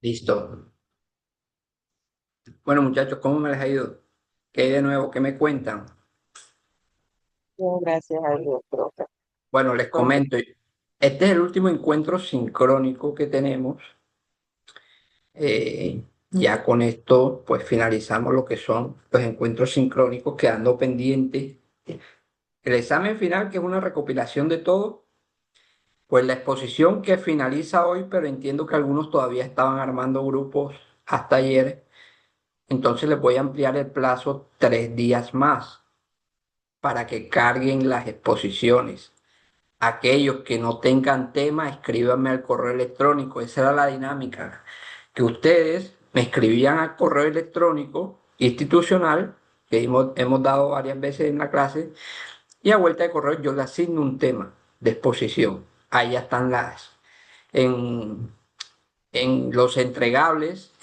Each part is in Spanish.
Listo. Bueno, muchachos, ¿cómo me les ha ido? ¿Qué hay de nuevo? ¿Qué me cuentan? Bien, gracias a Dios, profe. Bueno, les Todo comento. Este es el último encuentro sincrónico que tenemos. Ya con esto, pues finalizamos lo que son los encuentros sincrónicos, quedando pendiente el examen final, que es una recopilación de todo, pues la exposición que finaliza hoy, pero entiendo que algunos todavía estaban armando grupos hasta ayer. Entonces les voy a ampliar el plazo 3 días más para que carguen las exposiciones. Aquellos que no tengan tema, escríbanme al correo electrónico. Esa era la dinámica, que ustedes me escribían al correo electrónico institucional, que hemos dado varias veces en la clase, y a vuelta de correo yo le asigno un tema de exposición. Ahí ya están en, en los entregables,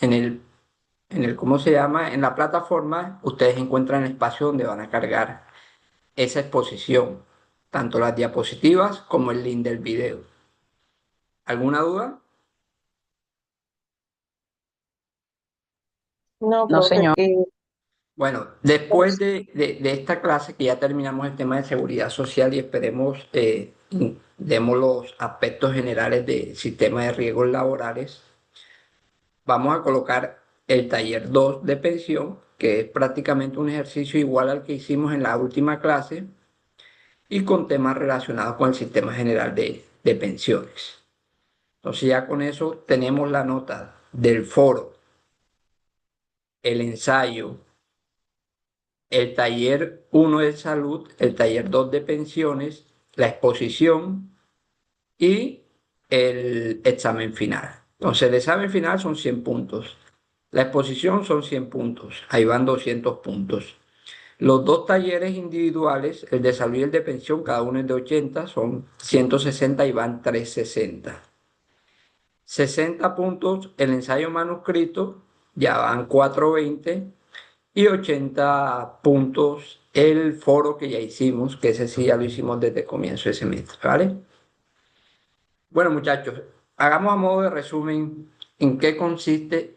¿cómo se llama? En la plataforma, ustedes encuentran el espacio donde van a cargar esa exposición, tanto las diapositivas como el link del video. ¿Alguna duda? No, No, profe, señor. Bueno, después de esta clase que ya terminamos el tema de seguridad social y esperemos demos los aspectos generales del sistema de riesgos laborales, vamos a colocar el taller 2 de pensión, que es prácticamente un ejercicio igual al que hicimos en la última clase y con temas relacionados con el sistema general de pensiones. Entonces ya con eso tenemos la nota del foro, el ensayo, el taller uno de salud, el taller 2 de pensiones, la exposición y el examen final. Entonces el examen final son 100 puntos. La exposición son 100 puntos. Ahí van 200 puntos. Los dos talleres individuales, el de salud y el de pensión, cada uno es de 80, son 160 y van 360. 60 puntos el ensayo manuscrito, ya van 420 y 80 puntos el foro que ya hicimos, que ese sí ya lo hicimos desde el comienzo de semestre, ¿vale? Bueno, muchachos, hagamos a modo de resumen en qué consiste.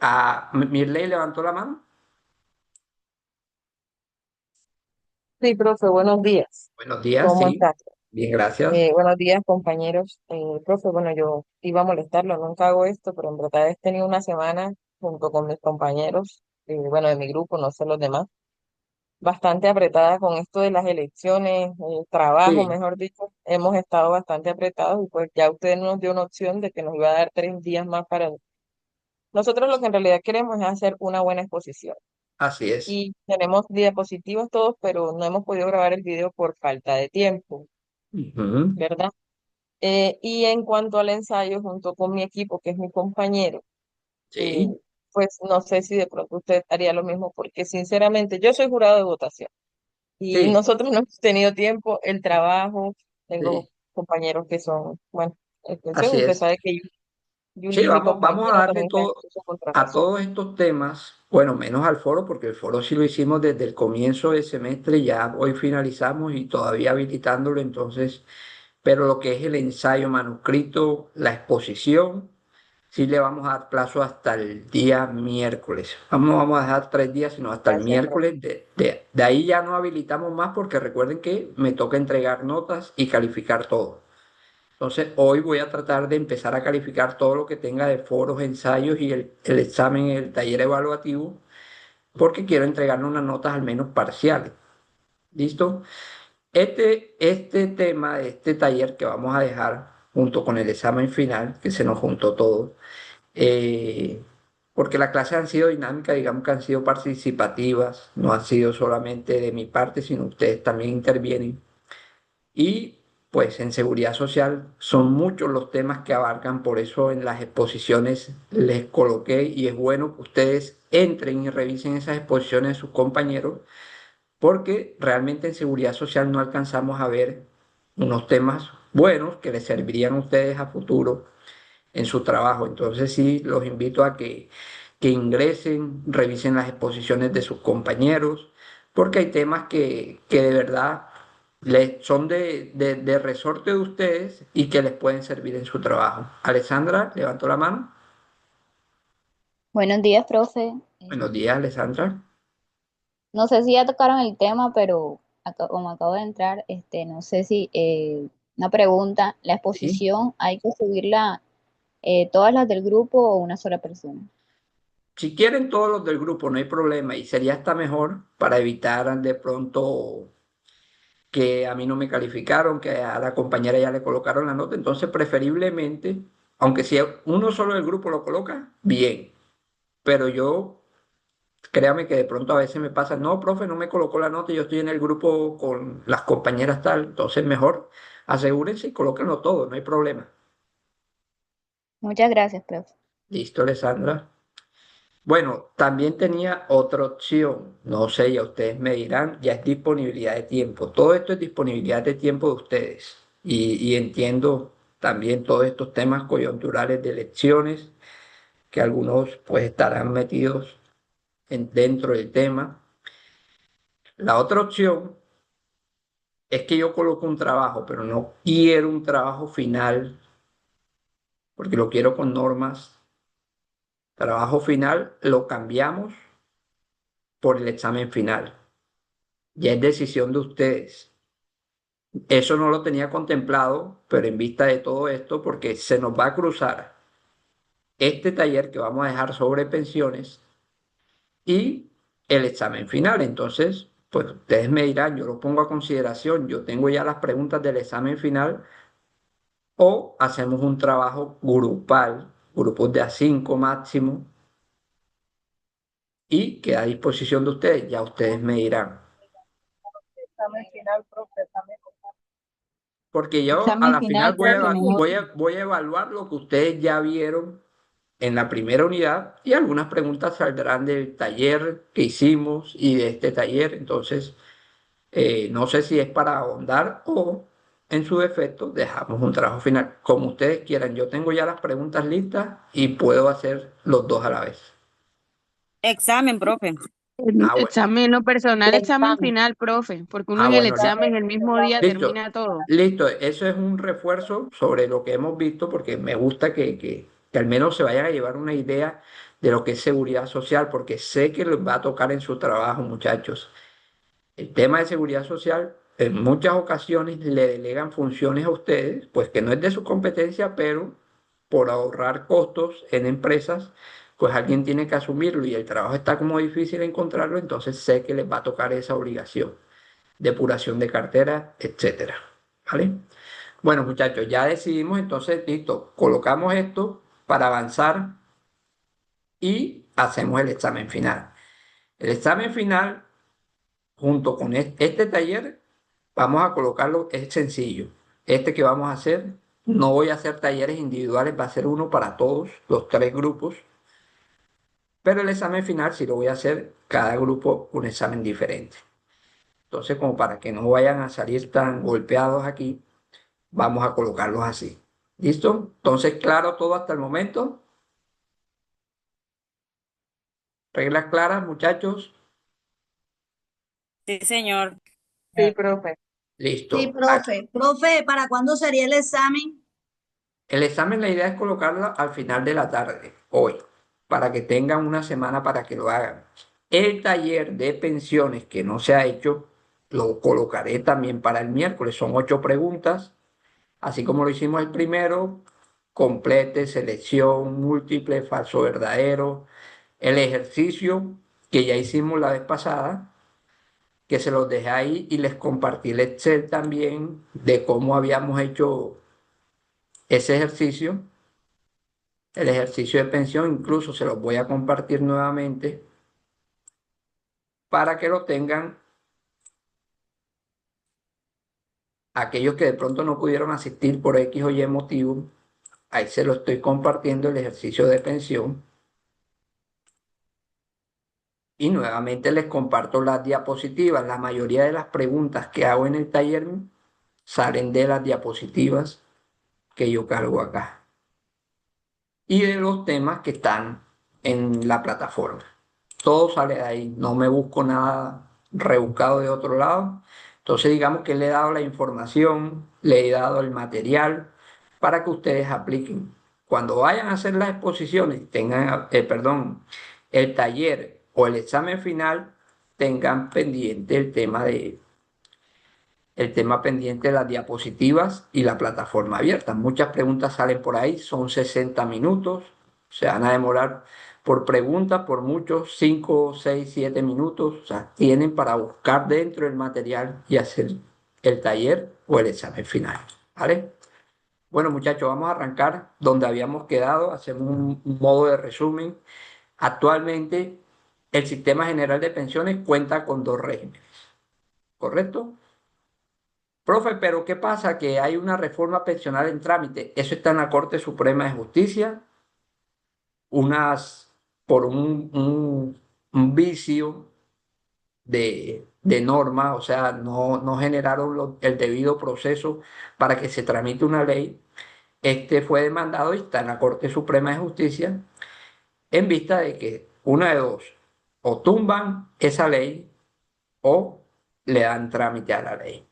Mirley levantó la mano. sí, profe, buenos días. Buenos días, ¿Cómo sí. estás? Bien, gracias. Buenos días, compañeros. Profe, bueno, yo iba a molestarlo, nunca hago esto, pero en verdad he tenido una semana junto con mis compañeros, bueno, de mi grupo, no sé los demás, bastante apretada con esto de las elecciones, trabajo, Sí, mejor dicho. Hemos estado bastante apretados y pues ya usted nos dio una opción de que nos iba a dar 3 días más para... Nosotros lo que en realidad queremos es hacer una buena exposición. así es. Y tenemos diapositivas todos, pero no hemos podido grabar el video por falta de tiempo, Ujú. ¿verdad? Y en cuanto al ensayo, junto con mi equipo, que es mi compañero, eh, Sí, pues no sé si de pronto usted haría lo mismo, porque sinceramente yo soy jurado de votación y sí, nosotros no hemos tenido tiempo, el trabajo, tengo sí, compañeros que son, bueno, así usted es. sabe que Sí, Yuli, mi vamos a compañera, darle también está en todo proceso de a contratación. todos estos temas, bueno, menos al foro, porque el foro sí lo hicimos desde el comienzo del semestre, ya hoy finalizamos y todavía habilitándolo, entonces, pero lo que es el ensayo manuscrito, la exposición, sí le vamos a dar plazo hasta el día miércoles. No vamos a dejar 3 días, sino hasta el Gracias, profe. miércoles. De ahí ya no habilitamos más porque recuerden que me toca entregar notas y calificar todo. Entonces, hoy voy a tratar de empezar a calificar todo lo que tenga de foros, ensayos y el examen, el taller evaluativo, porque quiero entregarle unas notas al menos parciales. ¿Listo? Este tema de este taller que vamos a dejar junto con el examen final, que se nos juntó todo, eh, porque las clases han sido dinámicas, digamos que han sido participativas, no han sido solamente de mi parte, sino ustedes también intervienen. Y pues en seguridad social son muchos los temas que abarcan, por eso en las exposiciones les coloqué y es bueno que ustedes entren y revisen esas exposiciones de sus compañeros, porque realmente en seguridad social no alcanzamos a ver unos temas buenos que les servirían a ustedes a futuro en su trabajo. Entonces sí, los invito a que ingresen, revisen las exposiciones de sus compañeros, porque hay temas que de verdad son de resorte de ustedes y que les pueden servir en su trabajo. Alexandra, levantó la mano. Buenos días, profe. Buenos días, Alessandra. No sé si ya tocaron el tema, pero como acabo de entrar, no sé si una pregunta, ¿la Sí. exposición hay que subirla todas las del grupo o una sola persona? Si quieren todos los del grupo, no hay problema y sería hasta mejor para evitar de pronto que a mí no me calificaron, que a la compañera ya le colocaron la nota. Entonces, preferiblemente, aunque si uno solo del grupo lo coloca, bien. Pero yo, créame que de pronto a veces me pasa, no, profe, no me colocó la nota, yo estoy en el grupo con las compañeras tal. Entonces, mejor asegúrense y colóquenlo todo, no hay problema. Muchas gracias, profe. Listo, Alessandra. Bueno, también tenía otra opción, no sé, ya ustedes me dirán, ya es disponibilidad de tiempo. Todo esto es disponibilidad de tiempo de ustedes. Y entiendo también todos estos temas coyunturales de elecciones, que algunos pues estarán metidos dentro del tema. La otra opción es que yo coloco un trabajo, pero no quiero un trabajo final, porque lo quiero con normas. Trabajo final lo cambiamos por el examen final. Ya es decisión de ustedes. Eso no lo tenía contemplado, pero en vista de todo esto, porque se nos va a cruzar este taller que vamos a dejar sobre pensiones y el examen final. Entonces, pues ustedes me dirán, yo lo pongo a consideración, yo tengo ya las preguntas del examen final o hacemos un trabajo grupal, grupos de a 5 máximo y queda a disposición de ustedes, ya ustedes me dirán. Examen final, profe, examen. Porque yo a Examen la final final, profe, mejor. voy a evaluar lo que ustedes ya vieron en la primera unidad y algunas preguntas saldrán del taller que hicimos y de este taller. Entonces, no sé si es para ahondar o en su defecto dejamos un trabajo final, como ustedes quieran. Yo tengo ya las preguntas listas y puedo hacer los dos a la vez. Examen, profe. Ah, bueno. Examen, no personal, examen Examen. final, profe, porque uno Ah, en el bueno, examen el mismo día listo. termina todo. Listo. Eso es un refuerzo sobre lo que hemos visto porque me gusta que al menos se vayan a llevar una idea de lo que es seguridad social, porque sé que les va a tocar en su trabajo, muchachos. El tema de seguridad social, en muchas ocasiones le delegan funciones a ustedes, pues que no es de su competencia, pero por ahorrar costos en empresas, pues alguien tiene que asumirlo y el trabajo está como difícil encontrarlo, entonces sé que les va a tocar esa obligación, depuración de cartera, etcétera. ¿Vale? Bueno, muchachos, ya decidimos entonces, listo, colocamos esto para avanzar y hacemos el examen final. El examen final junto con este taller, vamos a colocarlo, es sencillo. Este que vamos a hacer, no voy a hacer talleres individuales, va a ser uno para todos, los tres grupos, pero el examen final sí lo voy a hacer cada grupo un examen diferente. Entonces, como para que no vayan a salir tan golpeados aquí, vamos a colocarlos así. ¿Listo? Entonces, claro todo hasta el momento. Reglas claras, muchachos. Sí, señor. Sí, profe. Sí, Listo. profe. Profe, ¿para cuándo sería el examen? El examen, la idea es colocarlo al final de la tarde, hoy, para que tengan una semana para que lo hagan. El taller de pensiones que no se ha hecho, lo colocaré también para el miércoles. Son 8 preguntas, así como lo hicimos el primero, complete, selección, múltiple, falso, verdadero. El ejercicio que ya hicimos la vez pasada, que se los dejé ahí y les compartí el Excel también de cómo habíamos hecho ese ejercicio. El ejercicio de pensión incluso se los voy a compartir nuevamente para que lo tengan aquellos que de pronto no pudieron asistir por X o Y motivo. Ahí se lo estoy compartiendo el ejercicio de pensión y nuevamente les comparto las diapositivas. La mayoría de las preguntas que hago en el taller salen de las diapositivas que yo cargo acá y de los temas que están en la plataforma. Todo sale de ahí, no me busco nada rebuscado de otro lado. Entonces digamos que le he dado la información, le he dado el material para que ustedes apliquen cuando vayan a hacer las exposiciones, tengan, perdón, el taller o el examen final, tengan pendiente el tema pendiente de las diapositivas y la plataforma abierta. Muchas preguntas salen por ahí, son 60 minutos, se van a demorar por pregunta, por muchos, 5, 6, 7 minutos, o sea, tienen para buscar dentro del material y hacer el taller o el examen final, ¿vale? Bueno, muchachos, vamos a arrancar donde habíamos quedado, hacemos un modo de resumen. Actualmente, el Sistema General de Pensiones cuenta con dos regímenes, ¿correcto? Profe, pero ¿qué pasa? Que hay una reforma pensional en trámite. Eso está en la Corte Suprema de Justicia, unas por un vicio de norma, o sea, no generaron el debido proceso para que se tramite una ley. Este fue demandado y está en la Corte Suprema de Justicia en vista de que una de dos, o tumban esa ley o le dan trámite a la ley.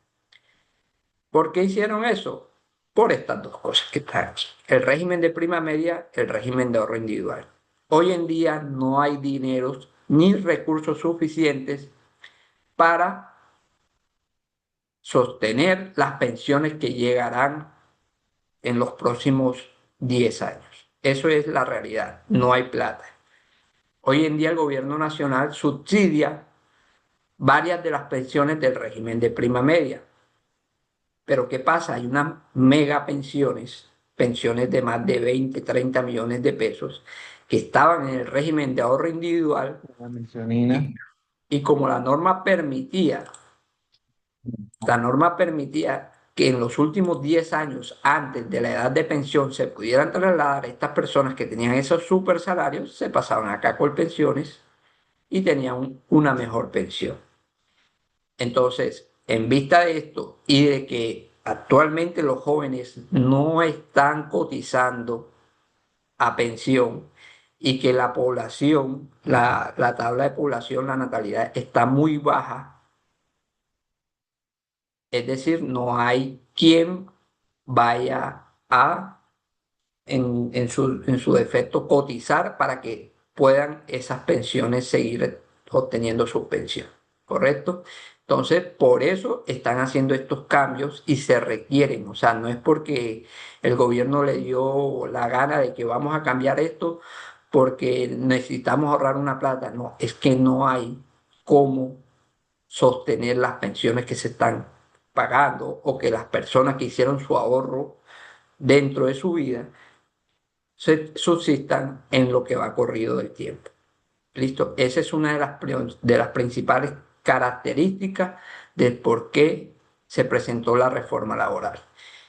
¿Por qué hicieron eso? Por estas dos cosas que están aquí. El régimen de prima media, el régimen de ahorro individual. Hoy en día no hay dineros ni recursos suficientes para sostener las pensiones que llegarán en los próximos 10 años. Eso es la realidad, no hay plata. Hoy en día el gobierno nacional subsidia varias de las pensiones del régimen de prima media. Pero ¿qué pasa? Hay unas mega pensiones, pensiones de más de 20, 30 millones de pesos, que estaban en el régimen de ahorro individual y como la norma permitía que en los últimos 10 años antes de la edad de pensión se pudieran trasladar estas personas que tenían esos super salarios, se pasaban acá con pensiones y tenían una mejor pensión. Entonces, en vista de esto y de que actualmente los jóvenes no están cotizando a pensión y que la población, la tabla de población, la natalidad está muy baja, es decir, no hay quien vaya a, en su defecto, cotizar para que puedan esas pensiones seguir obteniendo su pensión, ¿correcto? Entonces, por eso están haciendo estos cambios y se requieren, o sea, no es porque el gobierno le dio la gana de que vamos a cambiar esto porque necesitamos ahorrar una plata, no, es que no hay cómo sostener las pensiones que se están pagando o que las personas que hicieron su ahorro dentro de su vida se subsistan en lo que va corrido del tiempo. ¿Listo? Esa es una de las principales características del por qué se presentó la reforma laboral.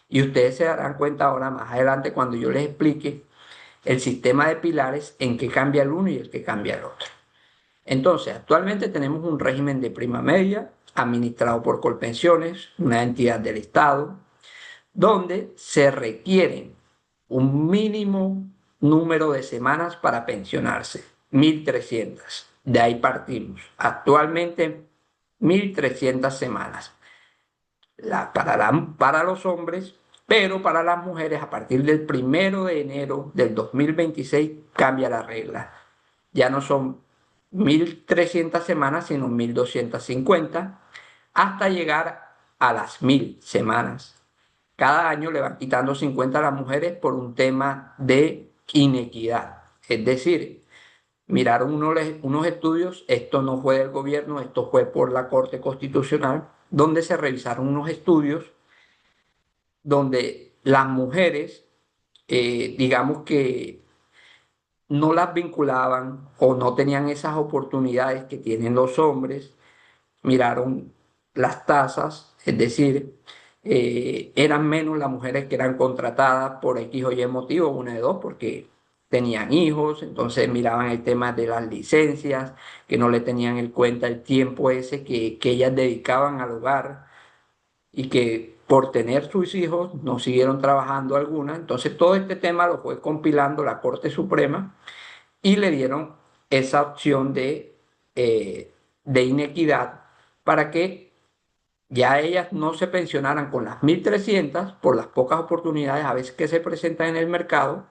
Y ustedes se darán cuenta ahora más adelante cuando yo les explique el sistema de pilares en que cambia el uno y el que cambia el otro. Entonces, actualmente tenemos un régimen de prima media administrado por Colpensiones, una entidad del Estado, donde se requieren un mínimo número de semanas para pensionarse, 1.300. De ahí partimos. Actualmente, 1.300 semanas para los hombres, pero para las mujeres a partir del 1 de enero del 2026 cambia la regla. Ya no son 1.300 semanas, sino 1.250, hasta llegar a las 1.000 semanas. Cada año le van quitando 50 a las mujeres por un tema de inequidad. Es decir, miraron unos estudios, esto no fue del gobierno, esto fue por la Corte Constitucional, donde se revisaron unos estudios donde las mujeres, digamos que no las vinculaban o no tenían esas oportunidades que tienen los hombres, miraron las tasas, es decir, eran menos las mujeres que eran contratadas por X o Y motivo, una de dos, porque tenían hijos, entonces miraban el tema de las licencias, que no le tenían en cuenta el tiempo ese que ellas dedicaban al hogar y que por tener sus hijos no siguieron trabajando algunas. Entonces todo este tema lo fue compilando la Corte Suprema y le dieron esa opción de inequidad para que ya ellas no se pensionaran con las 1.300 por las pocas oportunidades a veces que se presentan en el mercado,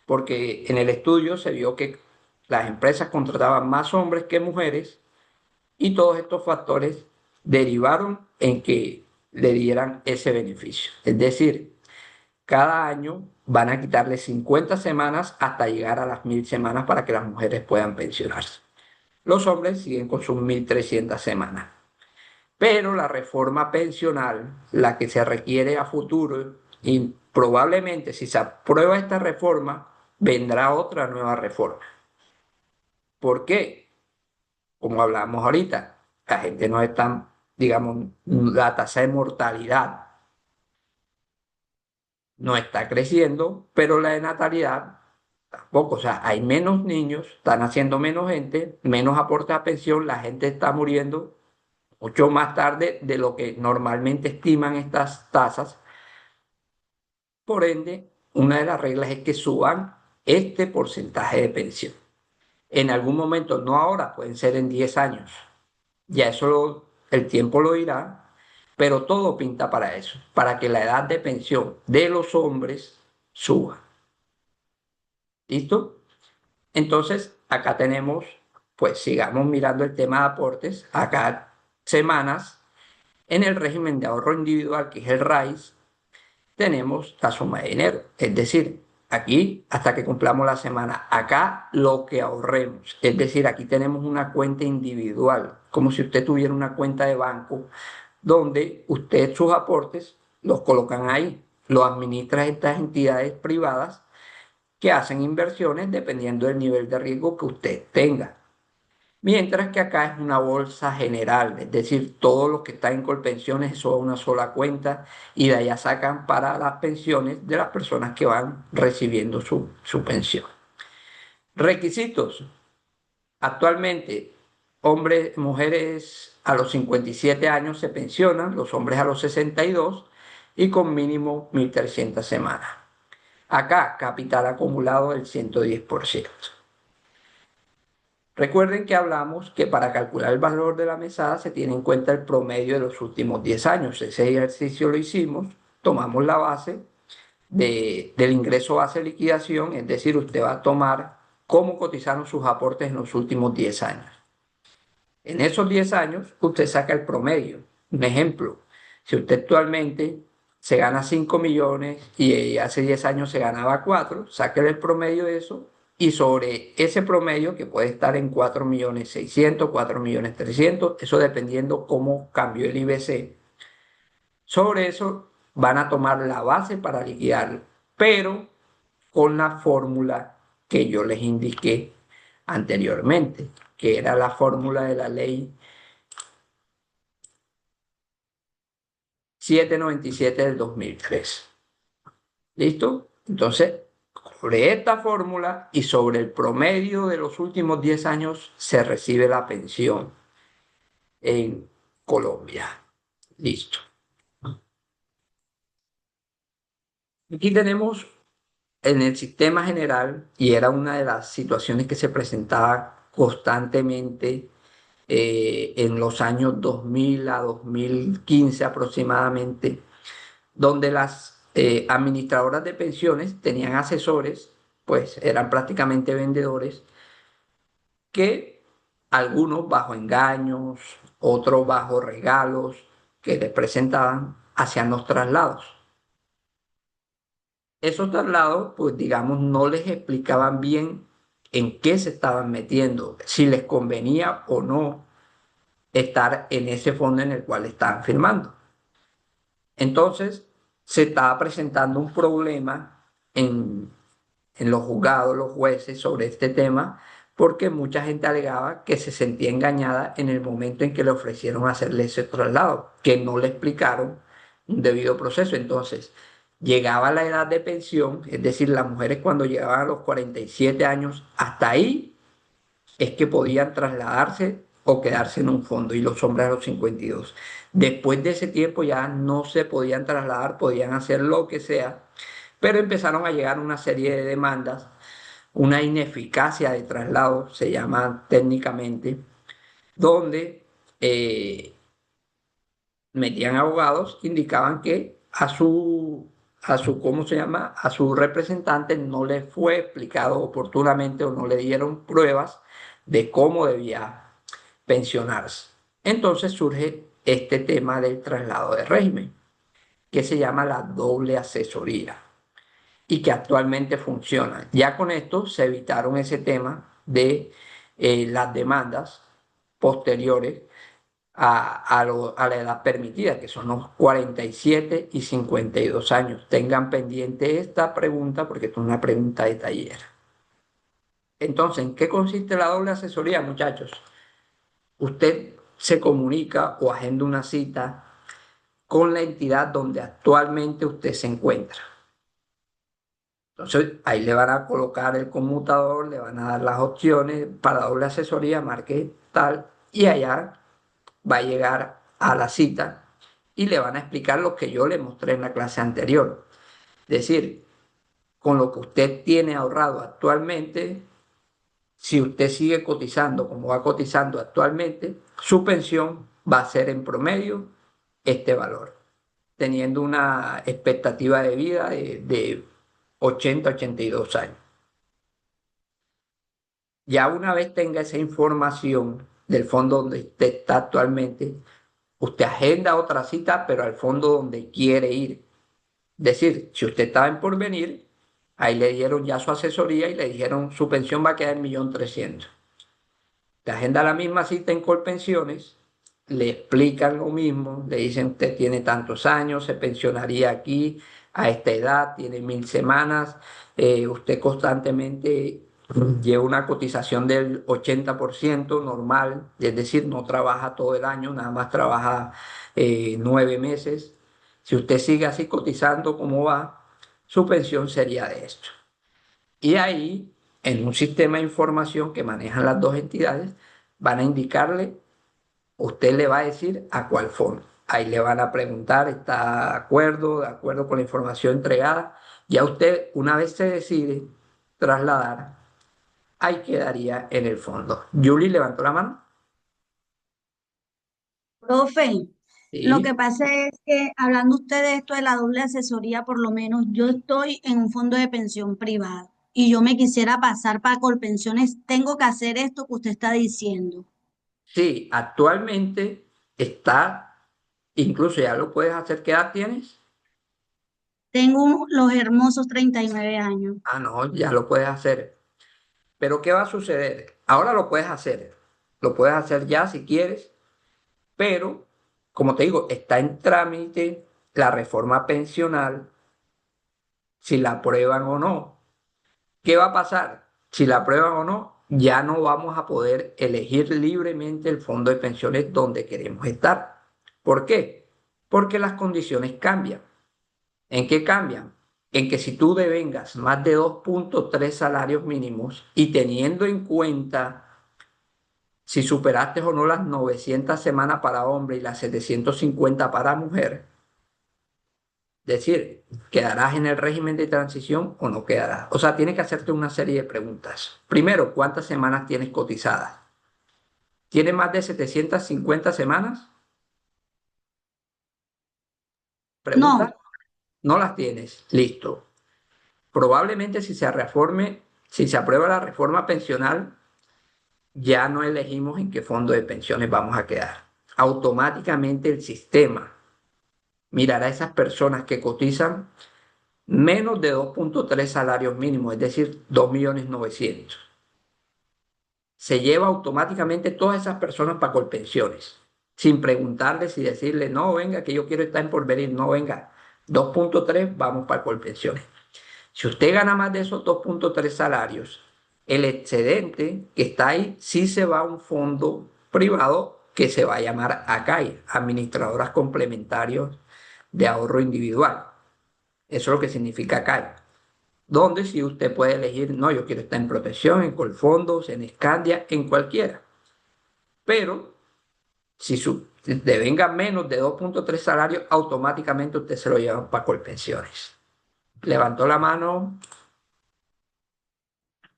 porque en el estudio se vio que las empresas contrataban más hombres que mujeres y todos estos factores derivaron en que le dieran ese beneficio. Es decir, cada año van a quitarle 50 semanas hasta llegar a las 1.000 semanas para que las mujeres puedan pensionarse. Los hombres siguen con sus 1.300 semanas. Pero la reforma pensional, la que se requiere a futuro, y probablemente si se aprueba esta reforma, vendrá otra nueva reforma. ¿Por qué? Como hablamos ahorita, la gente no está, digamos, la tasa de mortalidad no está creciendo, pero la de natalidad tampoco. O sea, hay menos niños, están haciendo menos gente, menos aportes a pensión, la gente está muriendo mucho más tarde de lo que normalmente estiman estas tasas. Por ende, una de las reglas es que suban este porcentaje de pensión. En algún momento, no ahora, pueden ser en 10 años. Ya el tiempo lo dirá, pero todo pinta para eso, para que la edad de pensión de los hombres suba. ¿Listo? Entonces, acá tenemos, pues sigamos mirando el tema de aportes, acá semanas en el régimen de ahorro individual, que es el RAIS, tenemos la suma de dinero. Es decir, aquí hasta que cumplamos la semana, acá lo que ahorremos. Es decir, aquí tenemos una cuenta individual, como si usted tuviera una cuenta de banco donde usted sus aportes los colocan ahí, los administra estas entidades privadas que hacen inversiones dependiendo del nivel de riesgo que usted tenga. Mientras que acá es una bolsa general, es decir, todos los que están en Colpensiones, eso es una sola cuenta y de allá sacan para las pensiones de las personas que van recibiendo su pensión. Requisitos. Actualmente, hombres, mujeres a los 57 años se pensionan, los hombres a los 62 y con mínimo 1.300 semanas. Acá, capital acumulado del 110%. Recuerden que hablamos que para calcular el valor de la mesada se tiene en cuenta el promedio de los últimos 10 años. Ese ejercicio lo hicimos, tomamos la base del ingreso base de liquidación, es decir, usted va a tomar cómo cotizaron sus aportes en los últimos 10 años. En esos 10 años, usted saca el promedio. Un ejemplo, si usted actualmente se gana 5 millones y hace 10 años se ganaba 4, saque el promedio de eso y sobre ese promedio, que puede estar en 4.600.000, 4.300.000, eso dependiendo cómo cambió el IBC, sobre eso van a tomar la base para liquidarlo, pero con la fórmula que yo les indiqué anteriormente, que era la fórmula de la ley 797 del 2003. ¿Listo? Entonces, sobre esta fórmula y sobre el promedio de los últimos 10 años se recibe la pensión en Colombia. Listo. Aquí tenemos en el sistema general, y era una de las situaciones que se presentaba constantemente en los años 2000 a 2015 aproximadamente, donde las administradoras de pensiones tenían asesores, pues eran prácticamente vendedores, que algunos bajo engaños, otros bajo regalos que les presentaban, hacían los traslados. Esos traslados, pues digamos, no les explicaban bien en qué se estaban metiendo, si les convenía o no estar en ese fondo en el cual estaban firmando. Entonces, se estaba presentando un problema en los juzgados, los jueces, sobre este tema, porque mucha gente alegaba que se sentía engañada en el momento en que le ofrecieron hacerle ese traslado, que no le explicaron un debido proceso. Entonces, llegaba la edad de pensión, es decir, las mujeres cuando llegaban a los 47 años, hasta ahí es que podían trasladarse o quedarse en un fondo, y los hombres a los 52. Después de ese tiempo ya no se podían trasladar, podían hacer lo que sea, pero empezaron a llegar una serie de demandas, una ineficacia de traslado, se llama técnicamente, donde metían abogados, indicaban que a su ¿cómo se llama? A su representante no le fue explicado oportunamente o no le dieron pruebas de cómo debía pensionarse. Entonces surge este tema del traslado de régimen, que se llama la doble asesoría y que actualmente funciona. Ya con esto se evitaron ese tema de las demandas posteriores a la edad permitida, que son los 47 y 52 años. Tengan pendiente esta pregunta porque es una pregunta de taller. Entonces, ¿en qué consiste la doble asesoría, muchachos? Usted se comunica o agenda una cita con la entidad donde actualmente usted se encuentra. Entonces, ahí le van a colocar el conmutador, le van a dar las opciones para doble asesoría, marque tal, y allá va a llegar a la cita y le van a explicar lo que yo le mostré en la clase anterior. Es decir, con lo que usted tiene ahorrado actualmente, si usted sigue cotizando como va cotizando actualmente, su pensión va a ser en promedio este valor, teniendo una expectativa de vida de 80-82 años. Ya una vez tenga esa información del fondo donde usted está actualmente, usted agenda otra cita, pero al fondo donde quiere ir. Es decir, si usted estaba en Porvenir, ahí le dieron ya su asesoría y le dijeron su pensión va a quedar en 1.300.000. Te agenda la misma cita en Colpensiones, le explican lo mismo, le dicen usted tiene tantos años, se pensionaría aquí a esta edad, tiene 1.000 semanas, usted constantemente lleva una cotización del 80% normal, es decir, no trabaja todo el año, nada más trabaja 9 meses. Si usted sigue así cotizando como va, su pensión sería de esto. Y ahí, en un sistema de información que manejan las dos entidades, van a indicarle, usted le va a decir a cuál fondo. Ahí le van a preguntar, ¿está de acuerdo con la información entregada? Ya usted, una vez se decide trasladar, ahí quedaría en el fondo. Julie levantó la mano. Profe, lo que Sí, pasa es que hablando usted de esto de la doble asesoría, por lo menos yo estoy en un fondo de pensión privado y yo me quisiera pasar para Colpensiones, tengo que hacer esto que usted está diciendo. sí, actualmente está, incluso ya lo puedes hacer. ¿Qué edad tienes? Tengo los hermosos 39 años. Ah, no, ya lo puedes hacer. Pero ¿qué va a suceder? Ahora lo puedes hacer ya si quieres, pero como te digo, está en trámite la reforma pensional, si la aprueban o no. ¿Qué va a pasar? Si la aprueban o no, ya no vamos a poder elegir libremente el fondo de pensiones donde queremos estar. ¿Por qué? Porque las condiciones cambian. ¿En qué cambian? En que si tú devengas más de 2.3 salarios mínimos y teniendo en cuenta si superaste o no las 900 semanas para hombre y las 750 para mujer, es decir, ¿quedarás en el régimen de transición o no quedarás? O sea, tienes que hacerte una serie de preguntas. Primero, ¿cuántas semanas tienes cotizadas? ¿Tienes más de 750 semanas? Pregunta. No, No las tienes. Listo. Probablemente si se aprueba la reforma pensional, ya no elegimos en qué fondo de pensiones vamos a quedar. Automáticamente el sistema mirará a esas personas que cotizan menos de 2.3 salarios mínimos, es decir, 2.900.000. Se lleva automáticamente todas esas personas para Colpensiones, sin preguntarles y decirle, no, venga, que yo quiero estar en Porvenir, no, venga, 2.3, vamos para Colpensiones. Si usted gana más de esos 2.3 salarios, el excedente que está ahí sí se va a un fondo privado que se va a llamar ACAI, Administradoras Complementarios de Ahorro Individual. Eso es lo que significa ACAI. Donde si usted puede elegir, no, yo quiero estar en Protección, en Colfondos, en Escandia, en cualquiera. Pero si devenga menos de 2.3 salarios, automáticamente usted se lo lleva para Colpensiones. Levantó la mano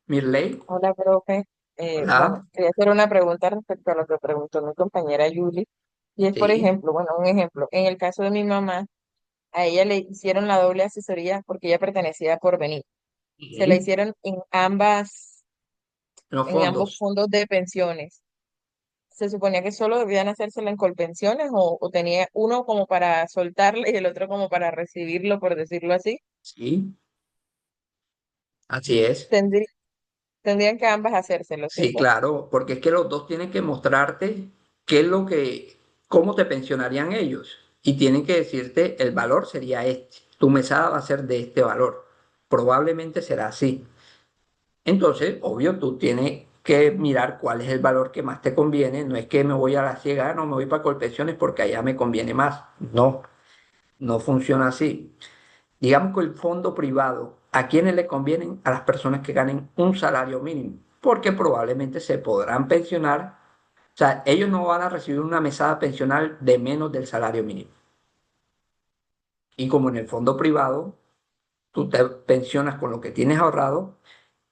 Mirley. Hola, profe. Bueno, Hola. quería hacer una pregunta respecto a lo que preguntó mi compañera Yuli. Y es, por Sí, ejemplo, bueno, un ejemplo, en el caso de mi mamá, a ella le hicieron la doble asesoría porque ella pertenecía a Porvenir. Se la Ujú. hicieron Los en ambos fondos. fondos de pensiones. Se suponía que solo debían hacérsela en Colpensiones o tenía uno como para soltarle y el otro como para recibirlo, por decirlo así. Sí, así es. Tendrí- Tendrían que ambas hacérselo, Sí, ¿cierto? claro, porque es que los dos tienen que mostrarte qué es lo que, cómo te pensionarían ellos. Y tienen que decirte el valor sería este. Tu mesada va a ser de este valor. Probablemente será así. Entonces, obvio, tú tienes que mirar cuál es el valor que más te conviene. No es que me voy a la ciega, no me voy para Colpensiones porque allá me conviene más. No, no funciona así. Digamos que el fondo privado, ¿a quiénes le convienen? A las personas que ganen un salario mínimo, porque probablemente se podrán pensionar. O sea, ellos no van a recibir una mesada pensional de menos del salario mínimo. Y como en el fondo privado, tú te pensionas con lo que tienes ahorrado,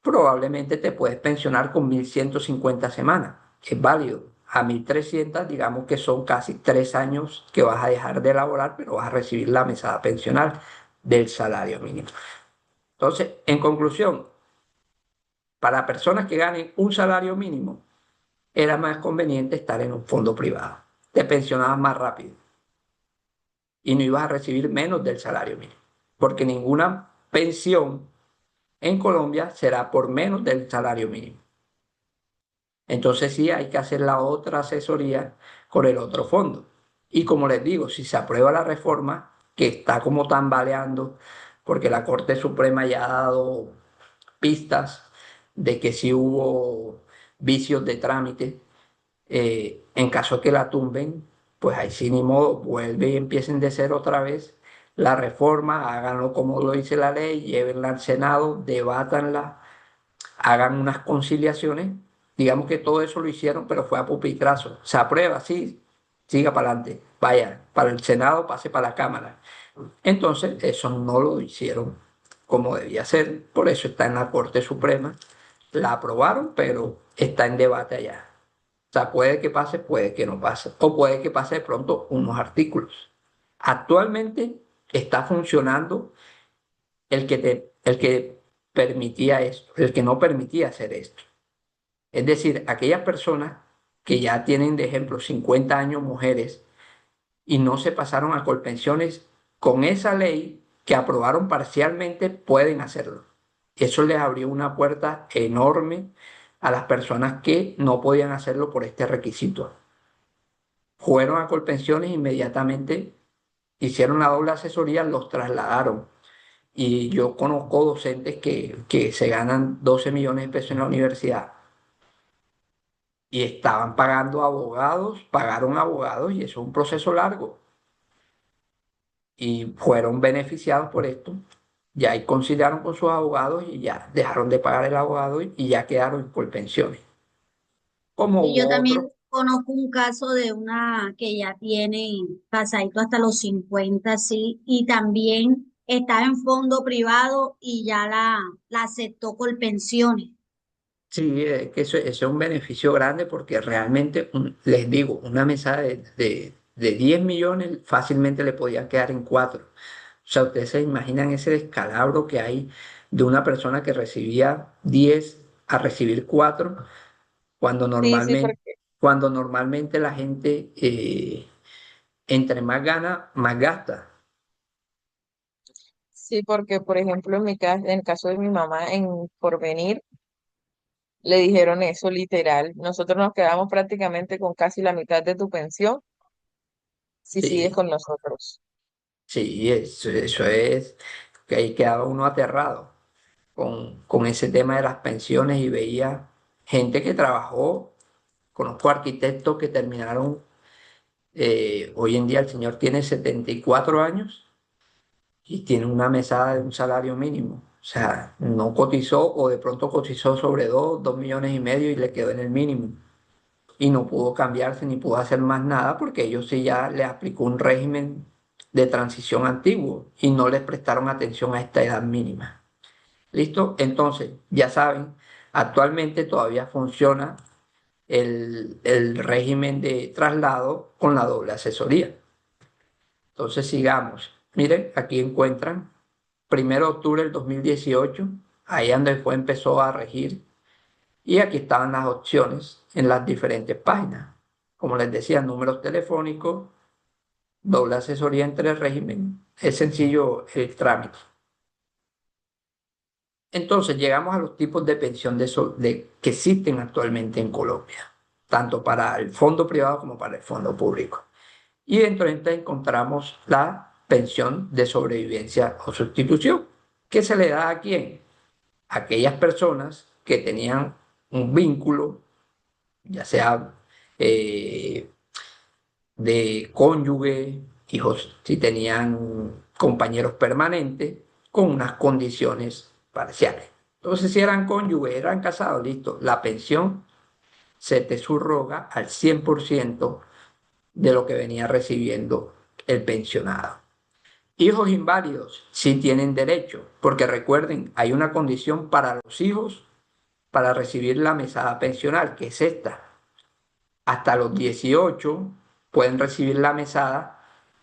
probablemente te puedes pensionar con 1.150 semanas. Es válido. A 1.300, digamos que son casi 3 años que vas a dejar de laborar, pero vas a recibir la mesada pensional del salario mínimo. Entonces, en conclusión, para personas que ganen un salario mínimo, era más conveniente estar en un fondo privado. Te pensionabas más rápido y no ibas a recibir menos del salario mínimo, porque ninguna pensión en Colombia será por menos del salario mínimo. Entonces sí hay que hacer la otra asesoría con el otro fondo. Y como les digo, si se aprueba la reforma, que está como tambaleando, porque la Corte Suprema ya ha dado pistas de que sí hubo vicios de trámite, en caso de que la tumben, pues ahí sí ni modo, vuelve y empiecen de cero otra vez la reforma, háganlo como lo dice la ley, llévenla al Senado, debátanla, hagan unas conciliaciones. Digamos que todo eso lo hicieron, pero fue a pupitrazo. Se aprueba, sí, siga para adelante, vaya, para el Senado, pase para la Cámara. Entonces, eso no lo hicieron como debía ser, por eso está en la Corte Suprema. La aprobaron, pero está en debate allá. O sea, puede que pase, puede que no pase, o puede que pase de pronto unos artículos. Actualmente está funcionando el que permitía esto, el que no permitía hacer esto. Es decir, aquellas personas que ya tienen, de ejemplo, 50 años mujeres y no se pasaron a Colpensiones, con esa ley que aprobaron parcialmente pueden hacerlo. Eso les abrió una puerta enorme a las personas que no podían hacerlo por este requisito. Fueron a Colpensiones, inmediatamente hicieron la doble asesoría, los trasladaron. Y yo conozco docentes que se ganan 12 millones de pesos en la universidad y estaban pagando abogados, pagaron abogados y eso es un proceso largo. Y fueron beneficiados por esto. Ya ahí conciliaron con sus abogados y ya dejaron de pagar el abogado y ya quedaron por pensiones. Como Y yo hubo también otros, conozco un caso de una que ya tiene pasadito hasta los 50 sí, y también estaba en fondo privado y ya la aceptó con pensiones. sí, que eso es un beneficio grande porque realmente, les digo, una mesa de 10 millones fácilmente le podía quedar en 4. O sea, ustedes se imaginan ese descalabro que hay de una persona que recibía 10 a recibir 4 cuando Sí, sí, normalmente, porque cuando normalmente la gente entre más gana, más gasta. sí, porque por ejemplo en mi caso, en el caso de mi mamá en Porvenir, le dijeron eso literal. Nosotros nos quedamos prácticamente con casi la mitad de tu pensión si sigues Sí, con nosotros. sí, eso es que ahí quedaba uno aterrado con ese tema de las pensiones y veía gente que trabajó, conozco arquitectos que terminaron, hoy en día el señor tiene 74 años y tiene una mesada de un salario mínimo. O sea, no cotizó o de pronto cotizó sobre 2 millones y medio y le quedó en el mínimo. Y no pudo cambiarse ni pudo hacer más nada porque ellos sí ya le aplicó un régimen de transición antiguo y no les prestaron atención a esta edad mínima. ¿Listo? Entonces, ya saben, actualmente todavía funciona el régimen de traslado con la doble asesoría. Entonces, sigamos. miren, aquí encuentran 1 de octubre del 2018, ahí donde empezó a regir, y aquí estaban las opciones en las diferentes páginas. Como les decía, números telefónicos, doble asesoría entre el régimen, es sencillo el trámite. Entonces llegamos a los tipos de pensión que existen actualmente en Colombia, tanto para el fondo privado como para el fondo público. Y dentro de esta encontramos la pensión de sobrevivencia o sustitución, que se le da a quién, a aquellas personas que tenían un vínculo, ya sea de cónyuge, hijos, si tenían compañeros permanentes, con unas condiciones parciales. Entonces, si eran cónyuges, eran casados, listo, la pensión se te subroga al 100% de lo que venía recibiendo el pensionado. Hijos inválidos sí tienen derecho, porque recuerden, hay una condición para los hijos para recibir la mesada pensional, que es esta. Hasta los 18 pueden recibir la mesada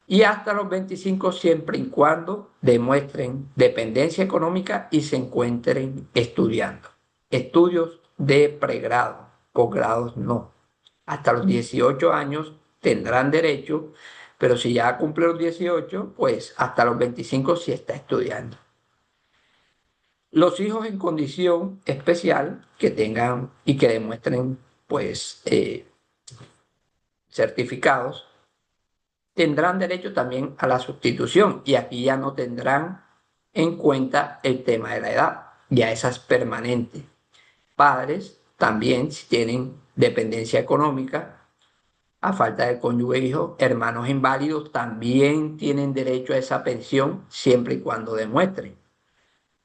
y hasta los 25 siempre y cuando demuestren dependencia económica y se encuentren estudiando. Estudios de pregrado, posgrados no. Hasta los 18 años tendrán derecho, pero si ya cumple los 18, pues hasta los 25 sí está estudiando. Los hijos en condición especial que tengan y que demuestren pues certificados tendrán derecho también a la sustitución y aquí ya no tendrán en cuenta el tema de la edad, ya esa es permanente. Padres también, si tienen dependencia económica, a falta de cónyuge e hijo, hermanos inválidos también tienen derecho a esa pensión siempre y cuando demuestren.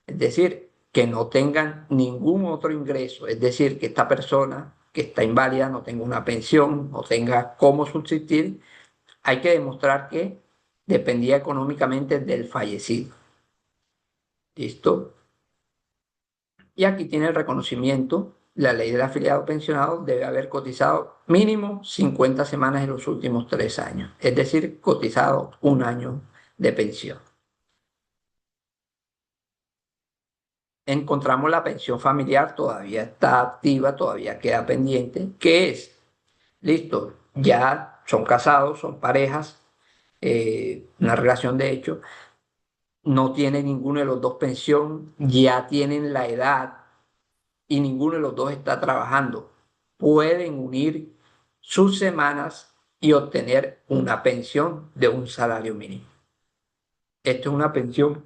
Es decir, que no tengan ningún otro ingreso, es decir, que esta persona que está inválida no tenga una pensión, no tenga cómo subsistir, hay que demostrar que dependía económicamente del fallecido. ¿Listo? Y aquí tiene el reconocimiento. La ley del afiliado pensionado debe haber cotizado mínimo 50 semanas en los últimos 3 años, es decir, cotizado 1 año de pensión. Encontramos la pensión familiar, todavía está activa, todavía queda pendiente. ¿Qué es? Listo, ya son casados, son parejas, una relación de hecho, no tiene ninguno de los dos pensión, ya tienen la edad y ninguno de los dos está trabajando. Pueden unir sus semanas y obtener una pensión de un salario mínimo. Esto es una pensión,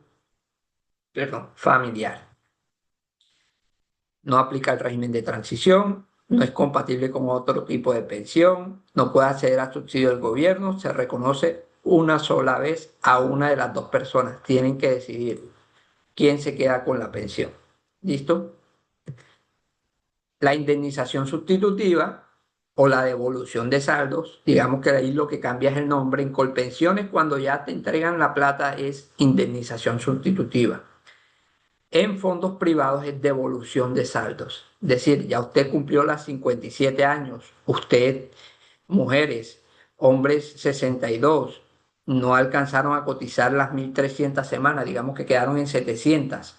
perdón, familiar. No aplica el régimen de transición, no es compatible con otro tipo de pensión, no puede acceder a subsidio del gobierno, se reconoce una sola vez a una de las dos personas. Tienen que decidir quién se queda con la pensión. ¿Listo? La indemnización sustitutiva o la devolución de saldos, digamos que ahí lo que cambia es el nombre. En Colpensiones, cuando ya te entregan la plata, es indemnización sustitutiva. En fondos privados es devolución de saldos. Es decir, ya usted cumplió las 57 años, usted, mujeres, hombres 62, no alcanzaron a cotizar las 1.300 semanas, digamos que quedaron en 700.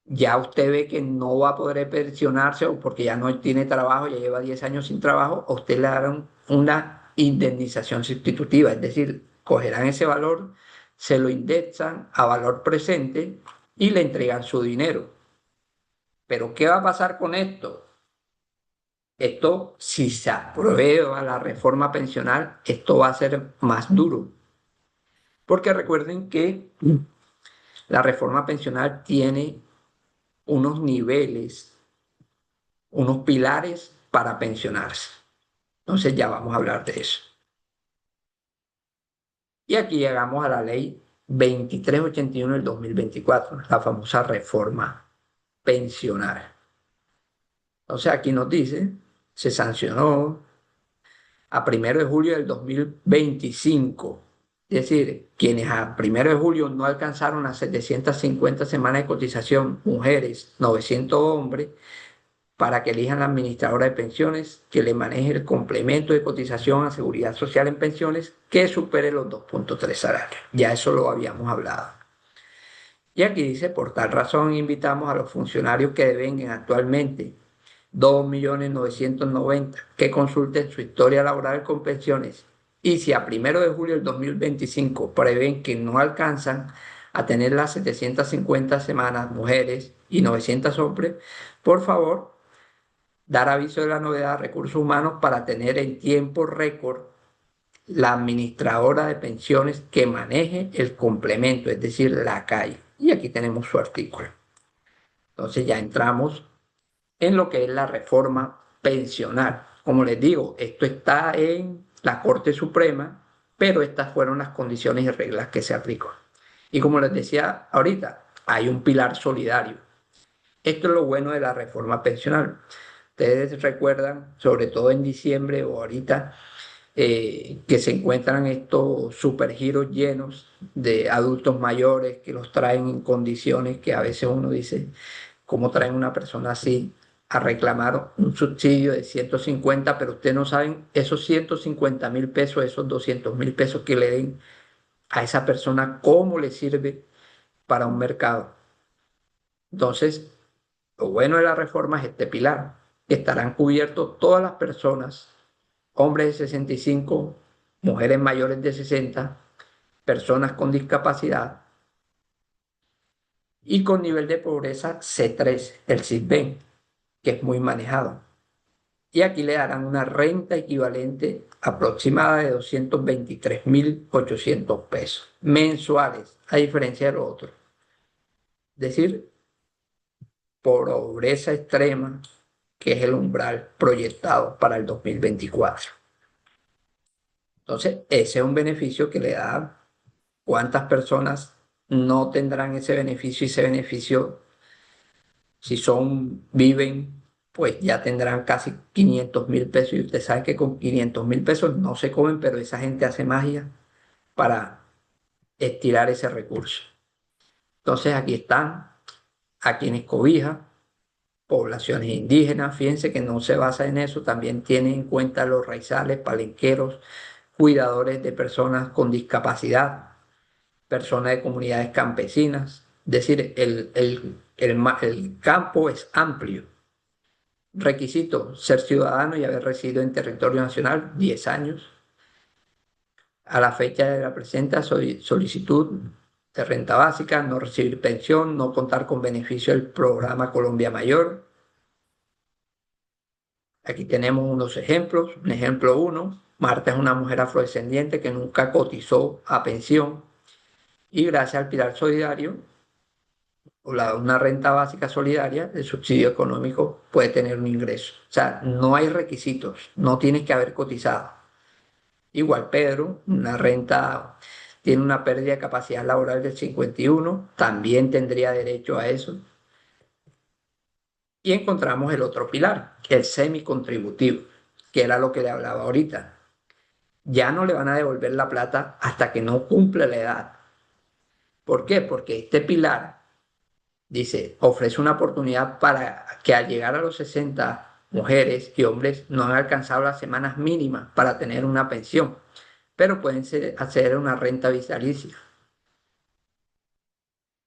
Ya usted ve que no va a poder pensionarse o porque ya no tiene trabajo, ya lleva 10 años sin trabajo, a usted le darán una indemnización sustitutiva, es decir, cogerán ese valor, se lo indexan a valor presente y le entregan su dinero. Pero ¿qué va a pasar con esto? Esto, si se aprueba la reforma pensional, esto va a ser más duro. Porque recuerden que la reforma pensional tiene unos niveles, unos pilares para pensionarse. Entonces ya vamos a hablar de eso. Y aquí llegamos a la ley 2381 del 2024, la famosa reforma pensional. Entonces aquí nos dice, se sancionó a 1 de julio del 2025. Es decir, quienes a 1 de julio no alcanzaron las 750 semanas de cotización, mujeres, 900 hombres, para que elijan la administradora de pensiones que le maneje el complemento de cotización a seguridad social en pensiones que supere los 2.3 salarios. Ya eso lo habíamos hablado. Y aquí dice, por tal razón invitamos a los funcionarios que devenguen actualmente 2.990.000 que consulten su historia laboral con pensiones y si a 1 de julio del 2025 prevén que no alcanzan a tener las 750 semanas mujeres y 900 hombres, por favor, dar aviso de la novedad a recursos humanos para tener en tiempo récord la administradora de pensiones que maneje el complemento, es decir, la CAI. Y aquí tenemos su artículo. Entonces ya entramos en lo que es la reforma pensional. Como les digo, esto está en la Corte Suprema, pero estas fueron las condiciones y reglas que se aplicó. Y como les decía ahorita, hay un pilar solidario. Esto es lo bueno de la reforma pensional. Ustedes recuerdan, sobre todo en diciembre o ahorita, que se encuentran estos supergiros llenos de adultos mayores que los traen en condiciones que a veces uno dice, ¿cómo traen una persona así a reclamar un subsidio de 150, pero ustedes no saben esos 150.000 pesos, esos 200.000 pesos que le den a esa persona, cómo le sirve para un mercado? Entonces, lo bueno de la reforma es este pilar, que estarán cubiertos todas las personas, hombres de 65, mujeres mayores de 60, personas con discapacidad y con nivel de pobreza C3, el SISBEN, que es muy manejado. Y aquí le darán una renta equivalente aproximada de 223.800 pesos mensuales, a diferencia de lo otro. Es decir, pobreza extrema, que es el umbral proyectado para el 2024. Entonces, ese es un beneficio que le da. ¿Cuántas personas no tendrán ese beneficio? Y ese beneficio, si viven, pues ya tendrán casi 500.000 pesos. Y usted sabe que con 500.000 pesos no se comen, pero esa gente hace magia para estirar ese recurso. Entonces aquí están a quienes cobija, poblaciones indígenas. Fíjense que no se basa en eso, también tiene en cuenta los raizales, palenqueros, cuidadores de personas con discapacidad, personas de comunidades campesinas. Es decir, el campo es amplio. Requisito, ser ciudadano y haber residido en territorio nacional 10 años. A la fecha de la presente solicitud de renta básica, no recibir pensión, no contar con beneficio del programa Colombia Mayor. Aquí tenemos unos ejemplos. Un ejemplo 1, Marta es una mujer afrodescendiente que nunca cotizó a pensión y gracias al pilar solidario o una renta básica solidaria, el subsidio económico puede tener un ingreso. O sea, no hay requisitos, no tienes que haber cotizado. Igual Pedro, tiene una pérdida de capacidad laboral del 51, también tendría derecho a eso. Y encontramos el otro pilar, el semicontributivo, que era lo que le hablaba ahorita. Ya no le van a devolver la plata hasta que no cumple la edad. ¿Por qué? Porque este pilar dice, ofrece una oportunidad para que al llegar a los 60, mujeres y hombres no han alcanzado las semanas mínimas para tener una pensión, pero pueden acceder a una renta vitalicia.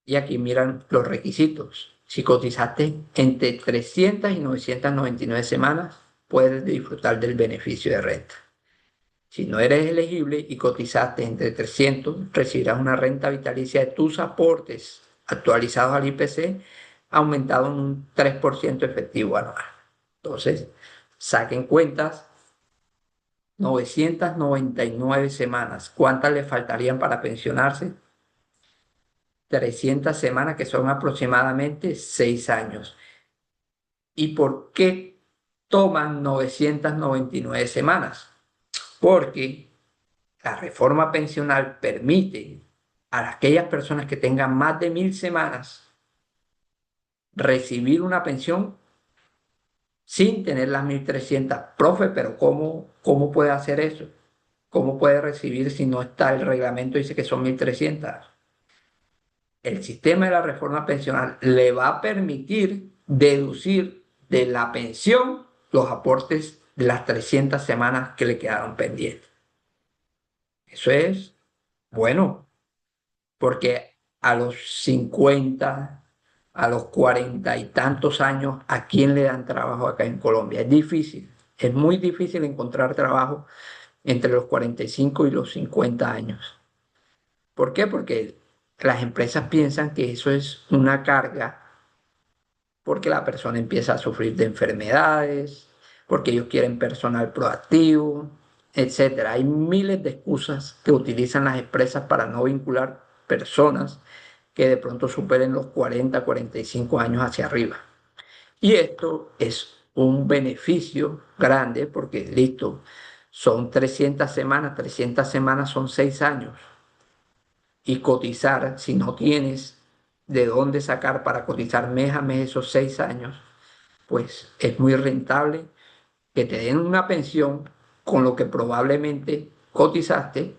Y aquí miran los requisitos. Si cotizaste entre 300 y 999 semanas, puedes disfrutar del beneficio de renta. Si no eres elegible y cotizaste entre 300, recibirás una renta vitalicia de tus aportes actualizados al IPC, aumentado en un 3% efectivo anual. Entonces, saquen cuentas, 999 semanas. ¿Cuántas le faltarían para pensionarse? 300 semanas, que son aproximadamente 6 años. ¿Y por qué toman 999 semanas? Porque la reforma pensional permite a aquellas personas que tengan más de 1.000 semanas recibir una pensión sin tener las 1.300. Profe, pero ¿cómo puede hacer eso? ¿Cómo puede recibir si no está el reglamento? Dice que son 1.300. El sistema de la reforma pensional le va a permitir deducir de la pensión los aportes de las 300 semanas que le quedaron pendientes. Eso es bueno, porque a los 50, a los 40 y tantos años, ¿a quién le dan trabajo acá en Colombia? Es difícil, es muy difícil encontrar trabajo entre los 45 y los 50 años. ¿Por qué? Porque las empresas piensan que eso es una carga, porque la persona empieza a sufrir de enfermedades, porque ellos quieren personal proactivo, etcétera. Hay miles de excusas que utilizan las empresas para no vincular personas que de pronto superen los 40, 45 años hacia arriba. Y esto es un beneficio grande porque, listo, son 300 semanas son 6 años. Y cotizar, si no tienes de dónde sacar para cotizar mes a mes esos 6 años, pues es muy rentable que te den una pensión con lo que probablemente cotizaste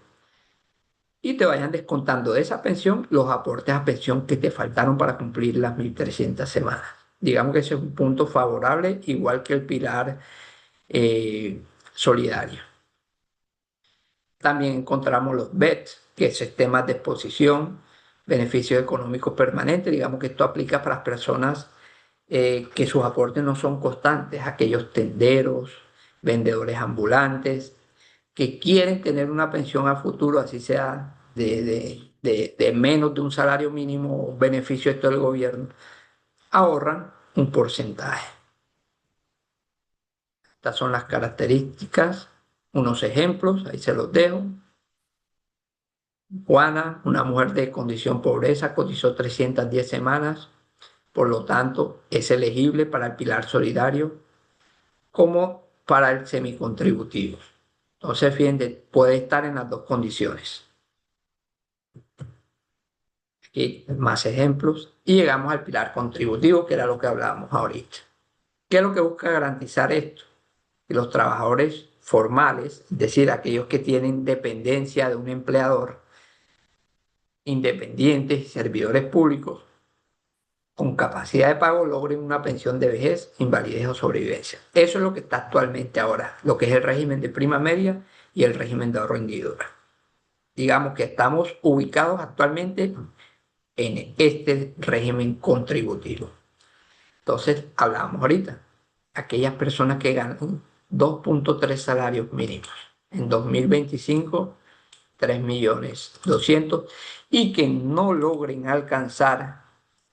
y te vayan descontando de esa pensión los aportes a pensión que te faltaron para cumplir las 1.300 semanas. Digamos que ese es un punto favorable, igual que el pilar solidario. También encontramos los BEPS, que es sistemas de exposición, beneficios económicos permanentes. Digamos que esto aplica para las personas que sus aportes no son constantes, aquellos tenderos, vendedores ambulantes, que quieren tener una pensión a futuro, así sea de menos de un salario mínimo o un beneficio de todo el gobierno, ahorran un porcentaje. Estas son las características, unos ejemplos, ahí se los dejo. Juana, una mujer de condición pobreza, cotizó 310 semanas, por lo tanto es elegible para el pilar solidario como para el semicontributivo. Entonces, fíjense, puede estar en las dos condiciones. Aquí más ejemplos. Y llegamos al pilar contributivo, que era lo que hablábamos ahorita. ¿Qué es lo que busca garantizar esto? Que los trabajadores formales, es decir, aquellos que tienen dependencia de un empleador, independientes, servidores públicos, con capacidad de pago logren una pensión de vejez, invalidez o sobrevivencia. Eso es lo que está actualmente ahora, lo que es el régimen de prima media y el régimen de ahorro individual. Digamos que estamos ubicados actualmente en este régimen contributivo. Entonces, hablábamos ahorita, aquellas personas que ganan 2.3 salarios mínimos en 2025, 3.200.000, y que no logren alcanzar